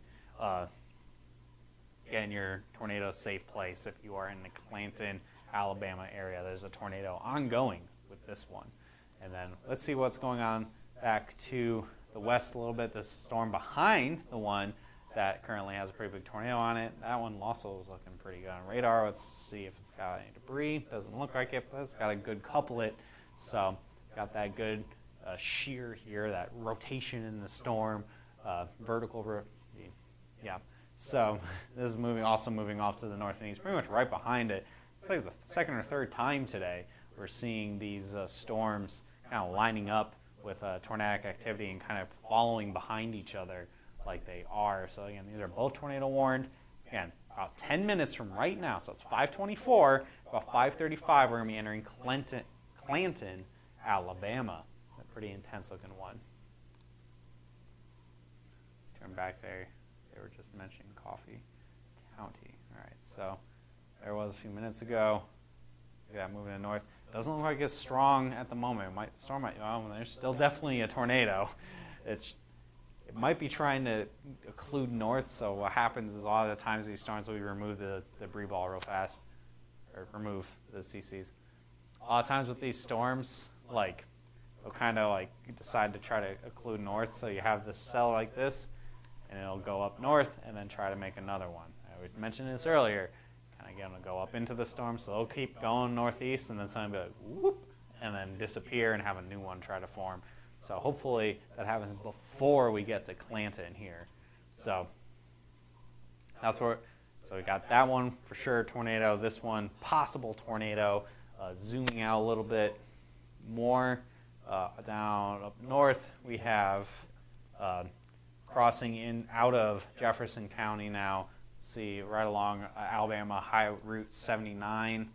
get in your tornado safe place if you are in the Clanton, Alabama area. There's a tornado ongoing with this one. And then let's see what's going on back to the west a little bit. This storm behind the one that currently has a pretty big tornado on it. That one also is looking pretty good on radar. Let's see if it's got any debris. Doesn't look like it, but it's got a good couplet. So got that good shear here, that rotation in the storm, vertical. Yeah. So this is also moving off to the north and east, pretty much right behind it. It's like the second or third time today we're seeing these storms kind of lining up with tornadic activity and kind of following behind each other like they are. So again, these are both tornado warned. Again, about 10 minutes from right now, so it's 5:24. About 5:35, we're going to be entering Clanton, Alabama. A pretty intense looking one. Turn back there. They were just mentioning Coffee County. All right, so there was a few minutes ago. Look at that moving to the north. Doesn't look like it's strong at the moment. There's still definitely a tornado. It might be trying to occlude north, so what happens is a lot of the times these storms we remove the debris ball real fast, or remove the CCs. A lot of times with these storms, like they'll kind of like decide to try to occlude north, so you have this cell like this, and it'll go up north and then try to make another one. I mentioned this earlier. Kind of get them to go up into the storm, so they'll keep going northeast, and then suddenly be like whoop, and then disappear and have a new one try to form. So hopefully that happens before we get to Clanton here. So that's where. So we got that one for sure, tornado. This one, possible tornado. Zooming out a little bit more down up north, we have crossing in out of Jefferson County now. See right along Alabama Route 79.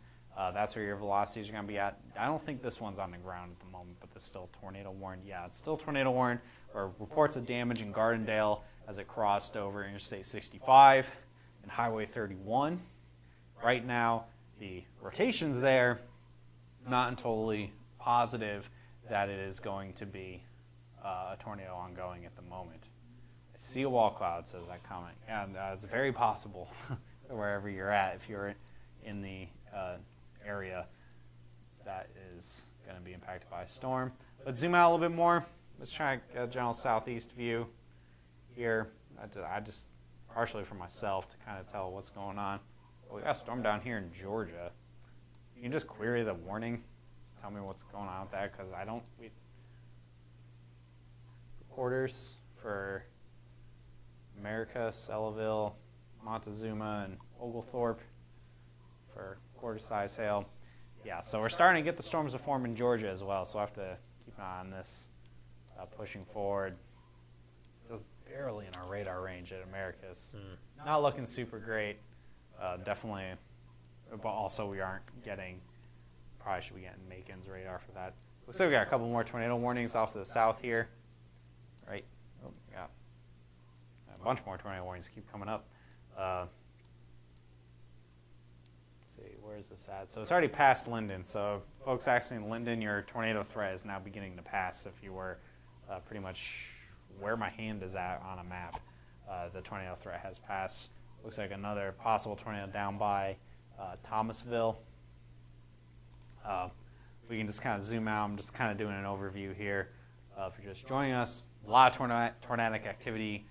That's where your velocities are going to be at. I don't think this one's on the ground at the moment, but it's still tornado warned. Yeah, it's still tornado warned. Or reports of damage in Gardendale as it crossed over Interstate 65 and Highway 31. Right now, the rotation's there. Not totally positive that it is going to be a tornado ongoing at the moment. I see a wall cloud, says that comment. Yeah, it's very possible wherever you're at. If you're in the area that is going to be impacted by a storm. Let's zoom out a little bit more. Let's try a general southeast view here. I just, partially for myself, to kind of tell what's going on. We got a storm down here in Georgia. You can just query the warning. Just tell me what's going on with that, because I don't. Recorders for America, Sellville, Montezuma, and Oglethorpe for quarter-size hail. Yeah, so we're starting to get the storms to form in Georgia as well, so I have to keep an eye on this, pushing forward. Just barely in our radar range at Americas. Not looking super great. Definitely, but also we aren't getting, probably should be getting Macon's radar for that. Looks like we got a couple more tornado warnings off to the south here. Right? Oh, yeah. bunch more tornado warnings keep coming up. Let's see, where is this at? So it's already past Linden. So folks actually in Linden, your tornado threat is now beginning to pass. If you were pretty much where my hand is at on a map, the tornado threat has passed. Looks like another possible tornado down by Thomasville. We can just kind of zoom out. I'm just kind of doing an overview here. If you're just joining us, a lot of tornadic activity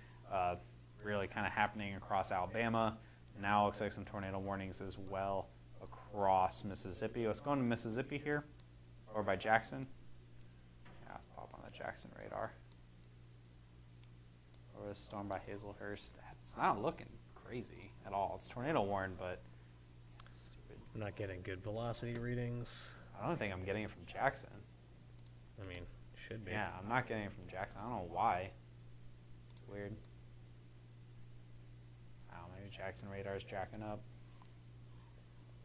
really kind of happening across Alabama. Now it looks like some tornado warnings as well across Mississippi. Let's go into Mississippi here, or by Jackson. Yeah, let's pop on the Jackson radar. Or a storm by Hazelhurst. It's not looking crazy at all. It's tornado warned, but stupid. I'm not getting good velocity readings. I don't think I'm getting it from Jackson. I mean, should be. Yeah, I'm not getting it from Jackson. I don't know why. It's weird. Oh, maybe Jackson radar is jacking up.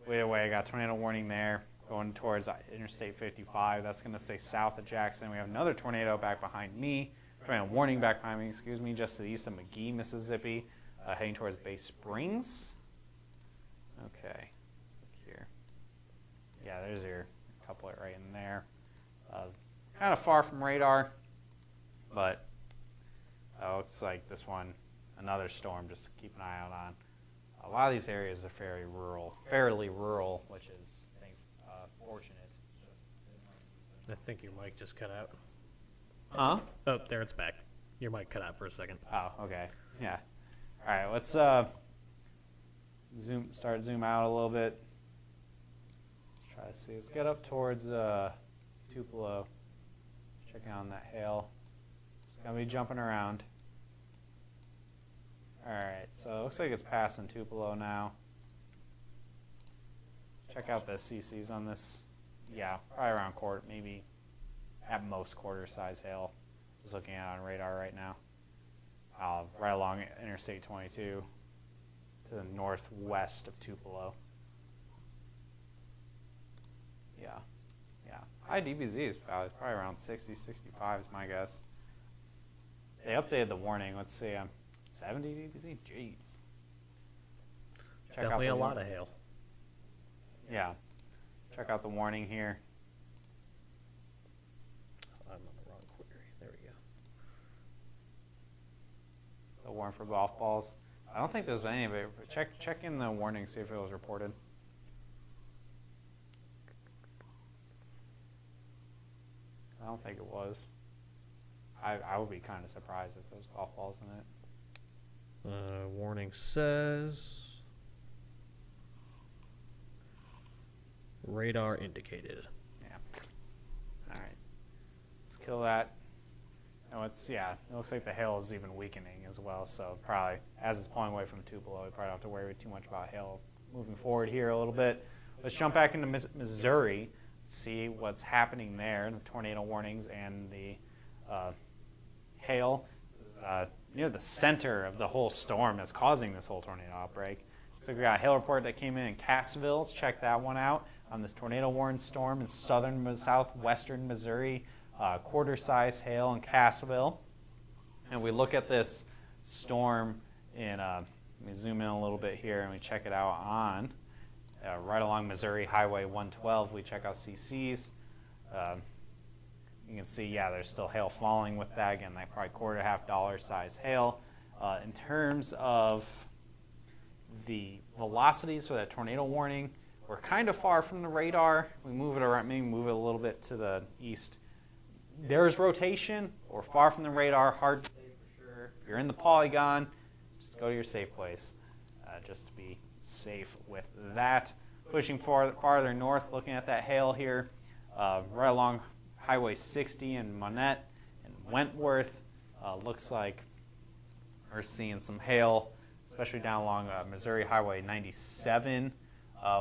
Either way, I got tornado warning there going towards Interstate 55. That's going to stay south of Jackson. We have another tornado back behind me. Tornado warning back behind me, excuse me, just to the east of McGee, Mississippi, heading towards Bay Springs. Okay, let's look here. Yeah, there's your couplet right in there. Kind of far from radar, but looks like this one, another storm, just keep an eye out on. A lot of these areas are fairly rural, which is fortunate. I think your mic just cut out. Huh? Oh, there it's back. Your mic cut out for a second. Oh, okay. Yeah. All right, let's zoom out a little bit. Try to see. Let's get up towards Tupelo. Checking on that hail. It's gonna be jumping around. All right, so it looks like it's passing Tupelo now. Check out the CCs on this. Yeah, probably around quarter, maybe at most quarter size hail. Just looking at it on radar right now. Right along Interstate 22 to the northwest of Tupelo. Yeah. High DBZ is probably around 60, 65 is my guess. They updated the warning. Let's see. 70 DBZ? Jeez. Definitely a lot of hail. Yeah. Check out the warning here. I'm on the wrong query. There we go. The warning for golf balls. I don't think there's any of it. But check in the warning, see if it was reported. I don't think it was. I would be kind of surprised if there was golf balls in it. Warning says radar indicated. Yeah. All right. Let's kill that. No, it looks like the hail is even weakening as well. So probably as it's pulling away from Tupelo, we probably don't have to worry too much about hail moving forward here a little bit. Let's jump back into Missouri, see what's happening there, the tornado warnings and the hail. This is near the center of the whole storm that's causing this whole tornado outbreak. So we got a hail report that came in Cassville. Let's check that one out on this tornado warned storm in southwestern Missouri. Quarter-size hail in Cassville. And we look at this storm in, let me zoom in a little bit here and we check it out on right along Missouri Highway 112. We check out CCs. You can see, there's still hail falling with that. Again, like probably $250 size hail. In terms of the velocities for that tornado warning, we're kind of far from the radar. We move it around, maybe move it a little bit to the east. There's rotation. We're far from the radar. Hard to say for sure. If you're in the polygon, just go to your safe place, just to be safe with that. Pushing farther north, looking at that hail here, right along Highway 60 in Monette and Wentworth. Looks like we're seeing some hail, especially down along Missouri Highway 97,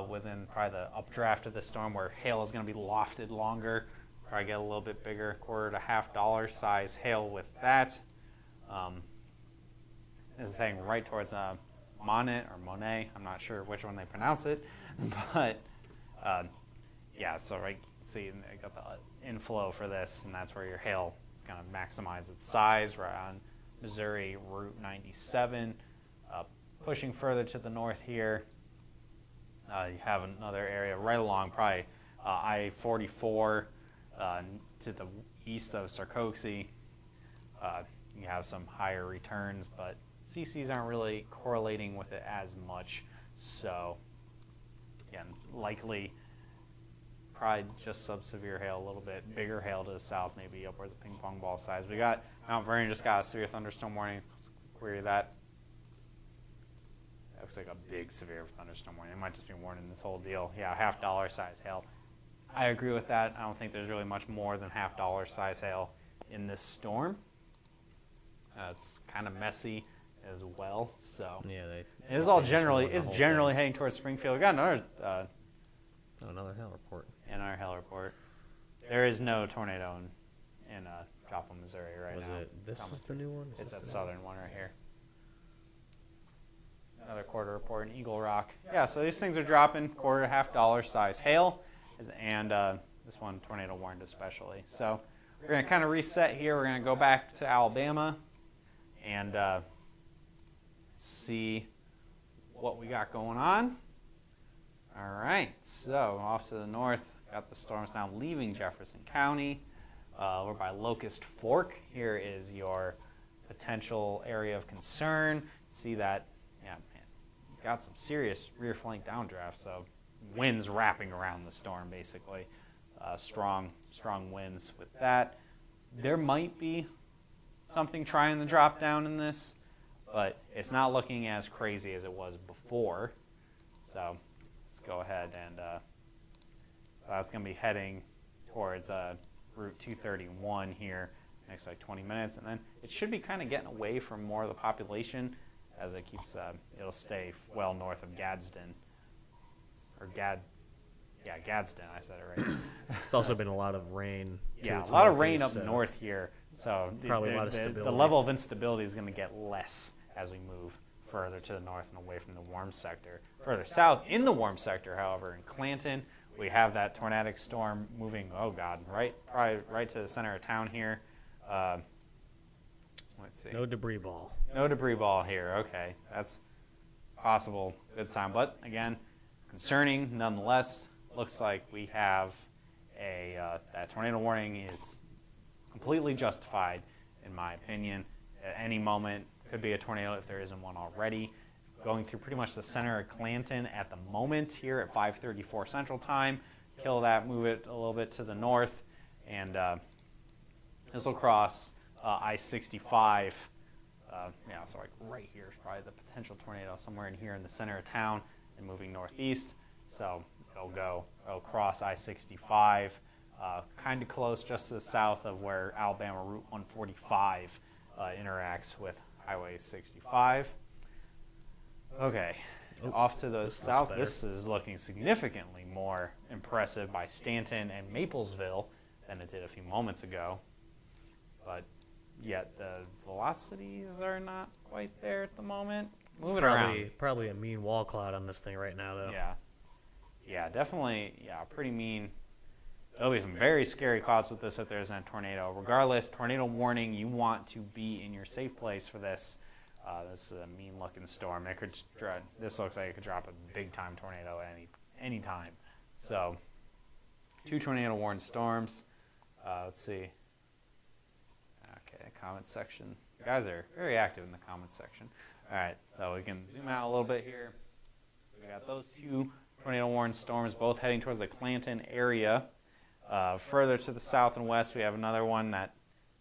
within probably the updraft of the storm where hail is going to be lofted longer. Probably get a little bit bigger, $250 size hail with that. This is heading right towards Monet or Monet. I'm not sure which one they pronounce it, but so right, see, I got the inflow for this, and that's where your hail is going to maximize its size right on Missouri Route 97. Pushing further to the north here, you have another area right along probably I-44 to the east of Sarcoxy. You have some higher returns, but CCs aren't really correlating with it as much. So, again, likely probably just sub-severe hail, a little bit bigger hail to the south, maybe upwards of ping pong ball size. We got Mount Vernon just got a severe thunderstorm warning. Let's query that. That looks like a big severe thunderstorm warning. It might just be warning this whole deal. Yeah, $half size hail. I agree with that. I don't think there's really much more than $half size hail in this storm. It's kind of messy as well. So Yeah, it's all generally heading towards Springfield. We got another another hail report. hail report. There is no tornado in Joplin, Missouri right now. This is the new one? It's that southern one right here. Another quarter report in Eagle Rock. Yeah, so these things are dropping, quarter to $half size hail, and this one tornado warned especially. So we're going to kind of reset here. We're going to go back to Alabama and see what we got going on. All right, so off to the north, got the storms now leaving Jefferson County. We're by Locust Fork. Here is your potential area of concern. See that, yeah, man, got some serious rear flank downdraft, so winds wrapping around the storm, basically. Strong winds with that. There might be something trying to drop down in this, but it's not looking as crazy as it was before. So let's go ahead and so that's going to be heading towards Route 231 here next like 20 minutes, and then it should be kind of getting away from more of the population as it keeps. It'll stay well north of Gadsden, or Gadsden. I said it right. It's also been a lot of rain. Yeah, a lot of rain up north here, so probably a lot of stability. The level of instability is going to get less as we move further to the north and away from the warm sector. Further south in the warm sector, however, in Clanton, we have that tornadic storm moving, probably right to the center of town here. Let's see. No debris ball. No debris ball here. Okay, that's possible. Good sign. But again, concerning nonetheless. Looks like we have that tornado warning is completely justified, in my opinion. At any moment, could be a tornado if there isn't one already. Going through pretty much the center of Clanton at the moment here at 5:34 Central Time. Kill that, move it a little bit to the north, and this will cross I-65. So like right here is probably the potential tornado, somewhere in here in the center of town and moving northeast. So it'll cross I-65, kind of close just to the south of where Alabama Route 145 interacts with Highway 65. Okay, off to the south. This is looking significantly more impressive by Stanton and Maplesville than it did a few moments ago. But yet the velocities are not quite there at the moment. Move it around. Probably a mean wall cloud on this thing right now, though. Yeah, definitely. Yeah, pretty mean. There'll be some very scary clouds with this if there's a tornado. Regardless, tornado warning, you want to be in your safe place for this. This is a mean-looking storm. This looks like it could drop a big-time tornado at any time. So, 2 tornado-warned storms. Let's see. Okay, comment section. You guys are very active in the comment section. All right, so we can zoom out a little bit here. So we got those 2 tornado-warned storms, both heading towards the Clanton area. Further to the south and west, we have another one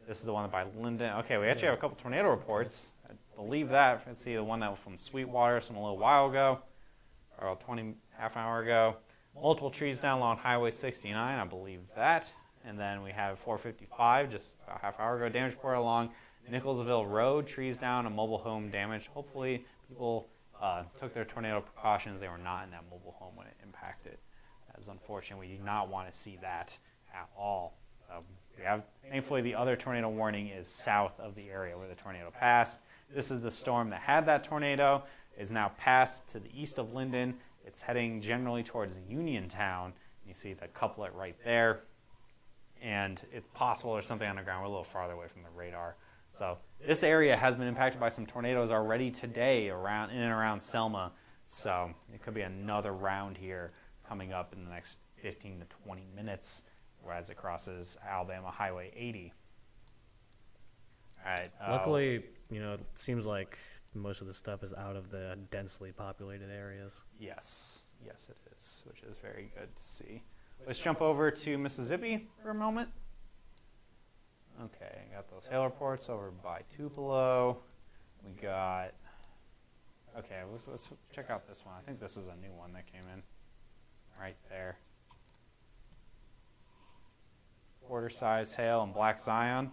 this is the one by Linden. Okay, we actually have a couple tornado reports. I believe that. Let's see, the one that was from Sweetwater from a little while ago, or half an hour ago. Multiple trees down along Highway 69, I believe that. And then we have 455, just a half hour ago, damage report along Nicholsville Road, trees down, a mobile home damage. Hopefully people took their tornado precautions. They were not in that mobile home when it impacted. That's unfortunate. We do not want to see that at all. So thankfully, the other tornado warning is south of the area where the tornado passed. This is the storm that had that tornado. It's now passed to the east of Linden. It's heading generally towards Uniontown. You see the couplet right there. And it's possible there's something on the ground. We're a little farther away from the radar, So this area has been impacted by some tornadoes already today around in and around Selma. So it could be another round here coming up in the next 15 to 20 minutes as it crosses Alabama Highway 80. All right. Luckily, it seems like most of the stuff is out of the densely populated areas. Yes, it is, which is very good to see. Let's jump over to Mississippi for a moment. Okay, got those hail reports over by Tupelo. We got, okay, let's check out this one. I think this is a new one that came in right there. Quarter-size hail in Black Zion.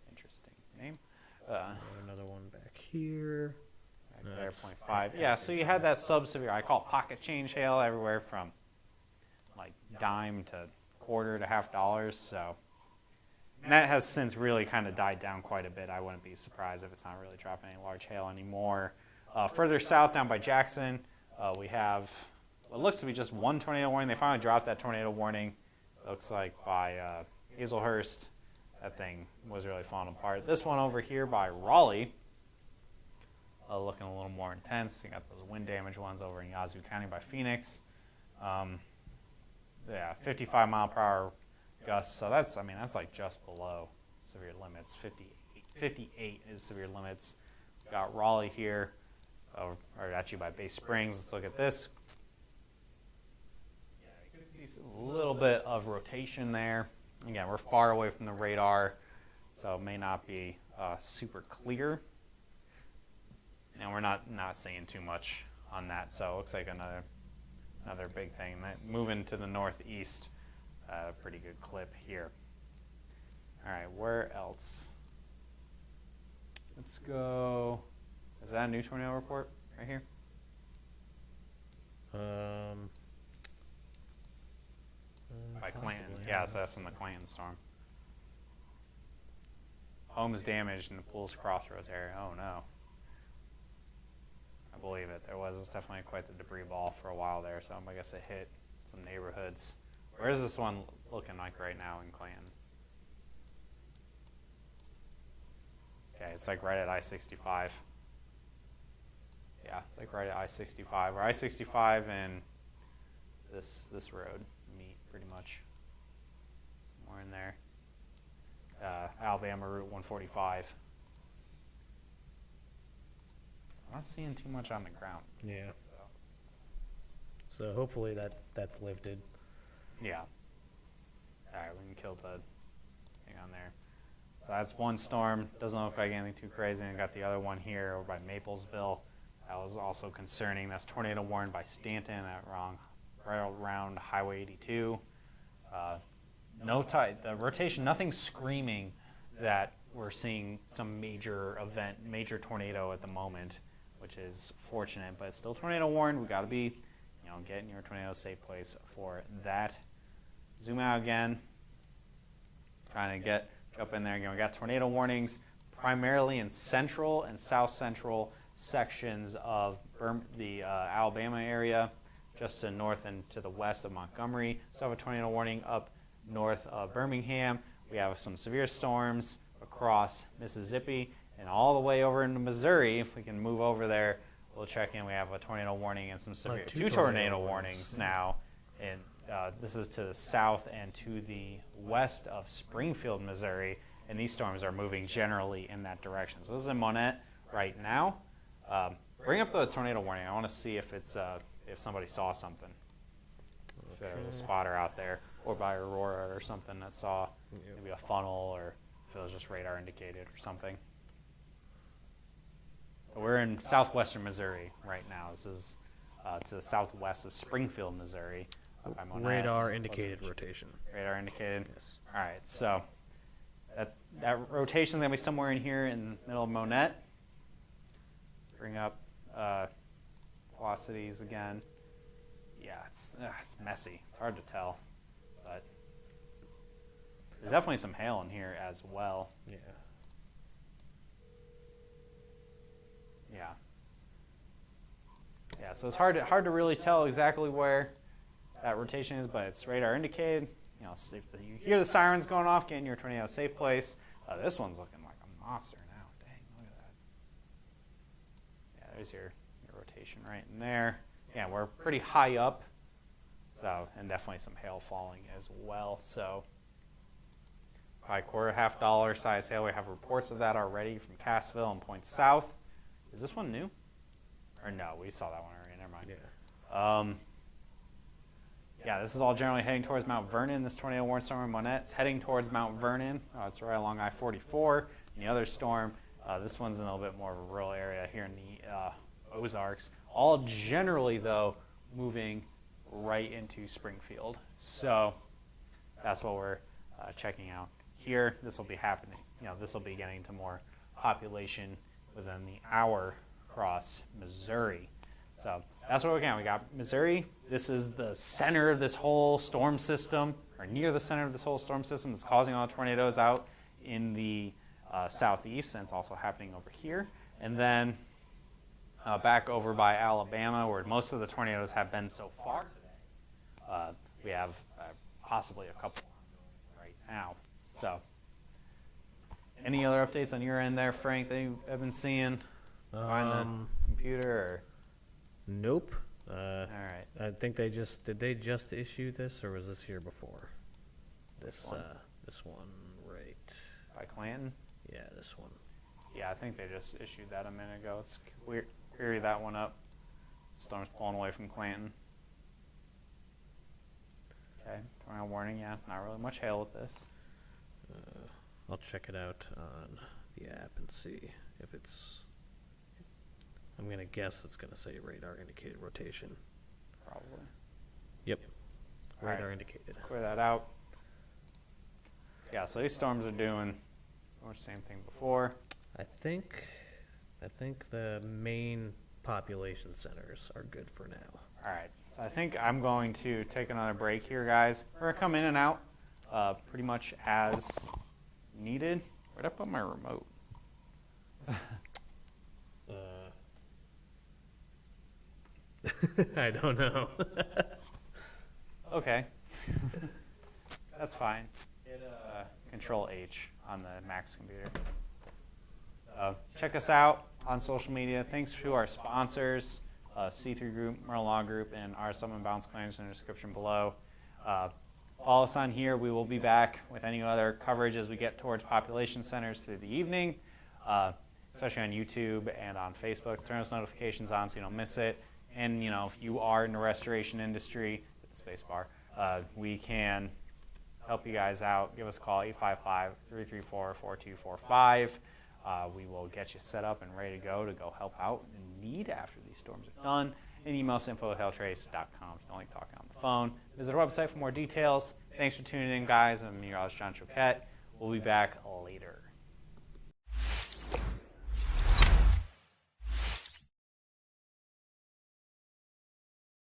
Interesting name. Another one back here. Back there, 0.5. Yeah, so you had that sub-severe, I call it pocket change hail, everywhere from like dime to quarter to $half. So, and that has since really kind of died down quite a bit. I wouldn't be surprised if it's not really dropping any large hail anymore. Further south, down by Jackson, we have what looks to be just one tornado warning. They finally dropped that tornado warning. It looks like by Hazelhurst. That thing was really falling apart. This one over here by Raleigh, looking a little more intense. You got those wind damage ones over in Yazoo County by Phoenix. 55 mile per hour gusts. So that's like just below severe limits. 58 is severe limits. We got Raleigh here, or actually by Bay Springs. Let's look at this. Yeah, you can see a little bit of rotation there. Again, we're far away from the radar, so it may not be super clear. And we're not seeing too much on that, so it looks like another big thing. Moving to the northeast, pretty good clip here. All right, where else? Let's go. Is that a new tornado report right here? By Clanton. Yeah, so that's from the Clanton storm. Homes damaged in the Pools Crossroads area. Oh no. I believe it. There was definitely quite the debris ball for a while there, so I guess it hit some neighborhoods. Where's this one looking like right now in Clanton? Okay, it's like right at I-65. Yeah, it's like right at I-65. Or I-65 and this road meet pretty much. Somewhere in there. Alabama Route 145. I'm not seeing too much on the ground. Yeah. So hopefully that's lifted. Yeah. All right, we can kill the thing on there. So that's one storm. Doesn't look like anything too crazy. And got the other one here over by Maplesville. That was also concerning. That's tornado warned by Stanton right around Highway 82. No tide. The rotation, nothing screaming that we're seeing some major event, major tornado at the moment, which is fortunate, but it's still tornado warned. We got to be, get in your tornado safe place for that. Zoom out again. Trying to jump in there again. We got tornado warnings primarily in central and south central sections of the Alabama area, just to north and to the west of Montgomery. So have a tornado warning up north of Birmingham. We have some severe storms across Mississippi and all the way over into Missouri. If we can move over there, we'll check in. We have a tornado warning and some severe two tornado warnings now. And this is to the south and to the west of Springfield, Missouri. And these storms are moving generally in that direction. So this is in Monette right now. Bring up the tornado warning. I want to see if it's if somebody saw something. If there was a spotter out there, or by Aurora or something that saw maybe a funnel, or if it was just radar indicated or something. But we're in southwestern Missouri right now. This is to the southwest of Springfield, Missouri. Radar indicated rotation. Radar indicated. Yes. All right, so that rotation is going to be somewhere in here in the middle of Monette. Bring up velocities again. Yeah, it's messy. It's hard to tell, but there's definitely some hail in here as well. Yeah. Yeah. Yeah, so it's hard to really tell exactly where that rotation is, but it's radar indicated. If you hear the sirens going off, get in your tornado safe place. This one's looking like a monster now. Dang, look at that. Yeah, there's your rotation right in there. Yeah, we're pretty high up. So, and definitely some hail falling as well. So, probably $0.25 size hail. We have reports of that already from Cassville and Point South. Is this one new? Or no, we saw that one already. Never mind. Yeah, this is all generally heading towards Mount Vernon. This tornado warning storm in Monette's heading towards Mount Vernon. It's right along I-44. And the other storm, this one's in a little bit more of a rural area here in the Ozarks. All generally, though, moving right into Springfield. So that's what we're checking out here. This will be happening. This will be getting to more population within the hour across Missouri. So that's what we got. We got Missouri. This is the center of this whole storm system, or near the center of this whole storm system that's causing all the tornadoes out in the southeast, and it's also happening over here. And then back over by Alabama, where most of the tornadoes have been so far today. We have possibly a couple right now. So, any other updates on your end there, Frank, that you have been seeing on the computer? Or? Nope. All right. I think did they just issue this, or was this here before? This one, right? By Clanton? Yeah, this one. Yeah, I think they just issued that a minute ago. Let's query that one up. Storm's pulling away from Clanton. Okay, tornado warning. Yeah, not really much hail with this. I'll check it out on the app and see if it's. I'm going to guess it's going to say radar indicated rotation. Probably. Yep. Radar right. indicated. Clear that out. Yeah, so these storms are doing the same thing before. I think the main population centers are good for now. All right. So I think I'm going to take another break here, guys. We're going to come in and out pretty much as needed. Where'd I put my remote? I don't know. Okay. That's fine. Hit Control H on the Mac's computer. Check us out on social media. Thanks to our sponsors, C3 Group, Merle Law Group, and our Summon Bounce claims in the description below. Follow us on here. We will be back with any other coverage as we get towards population centers through the evening, especially on YouTube and on Facebook. Turn those notifications on so you don't miss it. And, if you are in the restoration industry, it's a space bar, we can help you guys out. Give us a call, 855-334-4245. We will get you set up and ready to go help out in need after these storms are done. And email us info@hailtrace.com if you don't like talking on the phone. Visit our website for more details. Thanks for tuning in, guys. I'm meteorologist John Choquette. We'll be back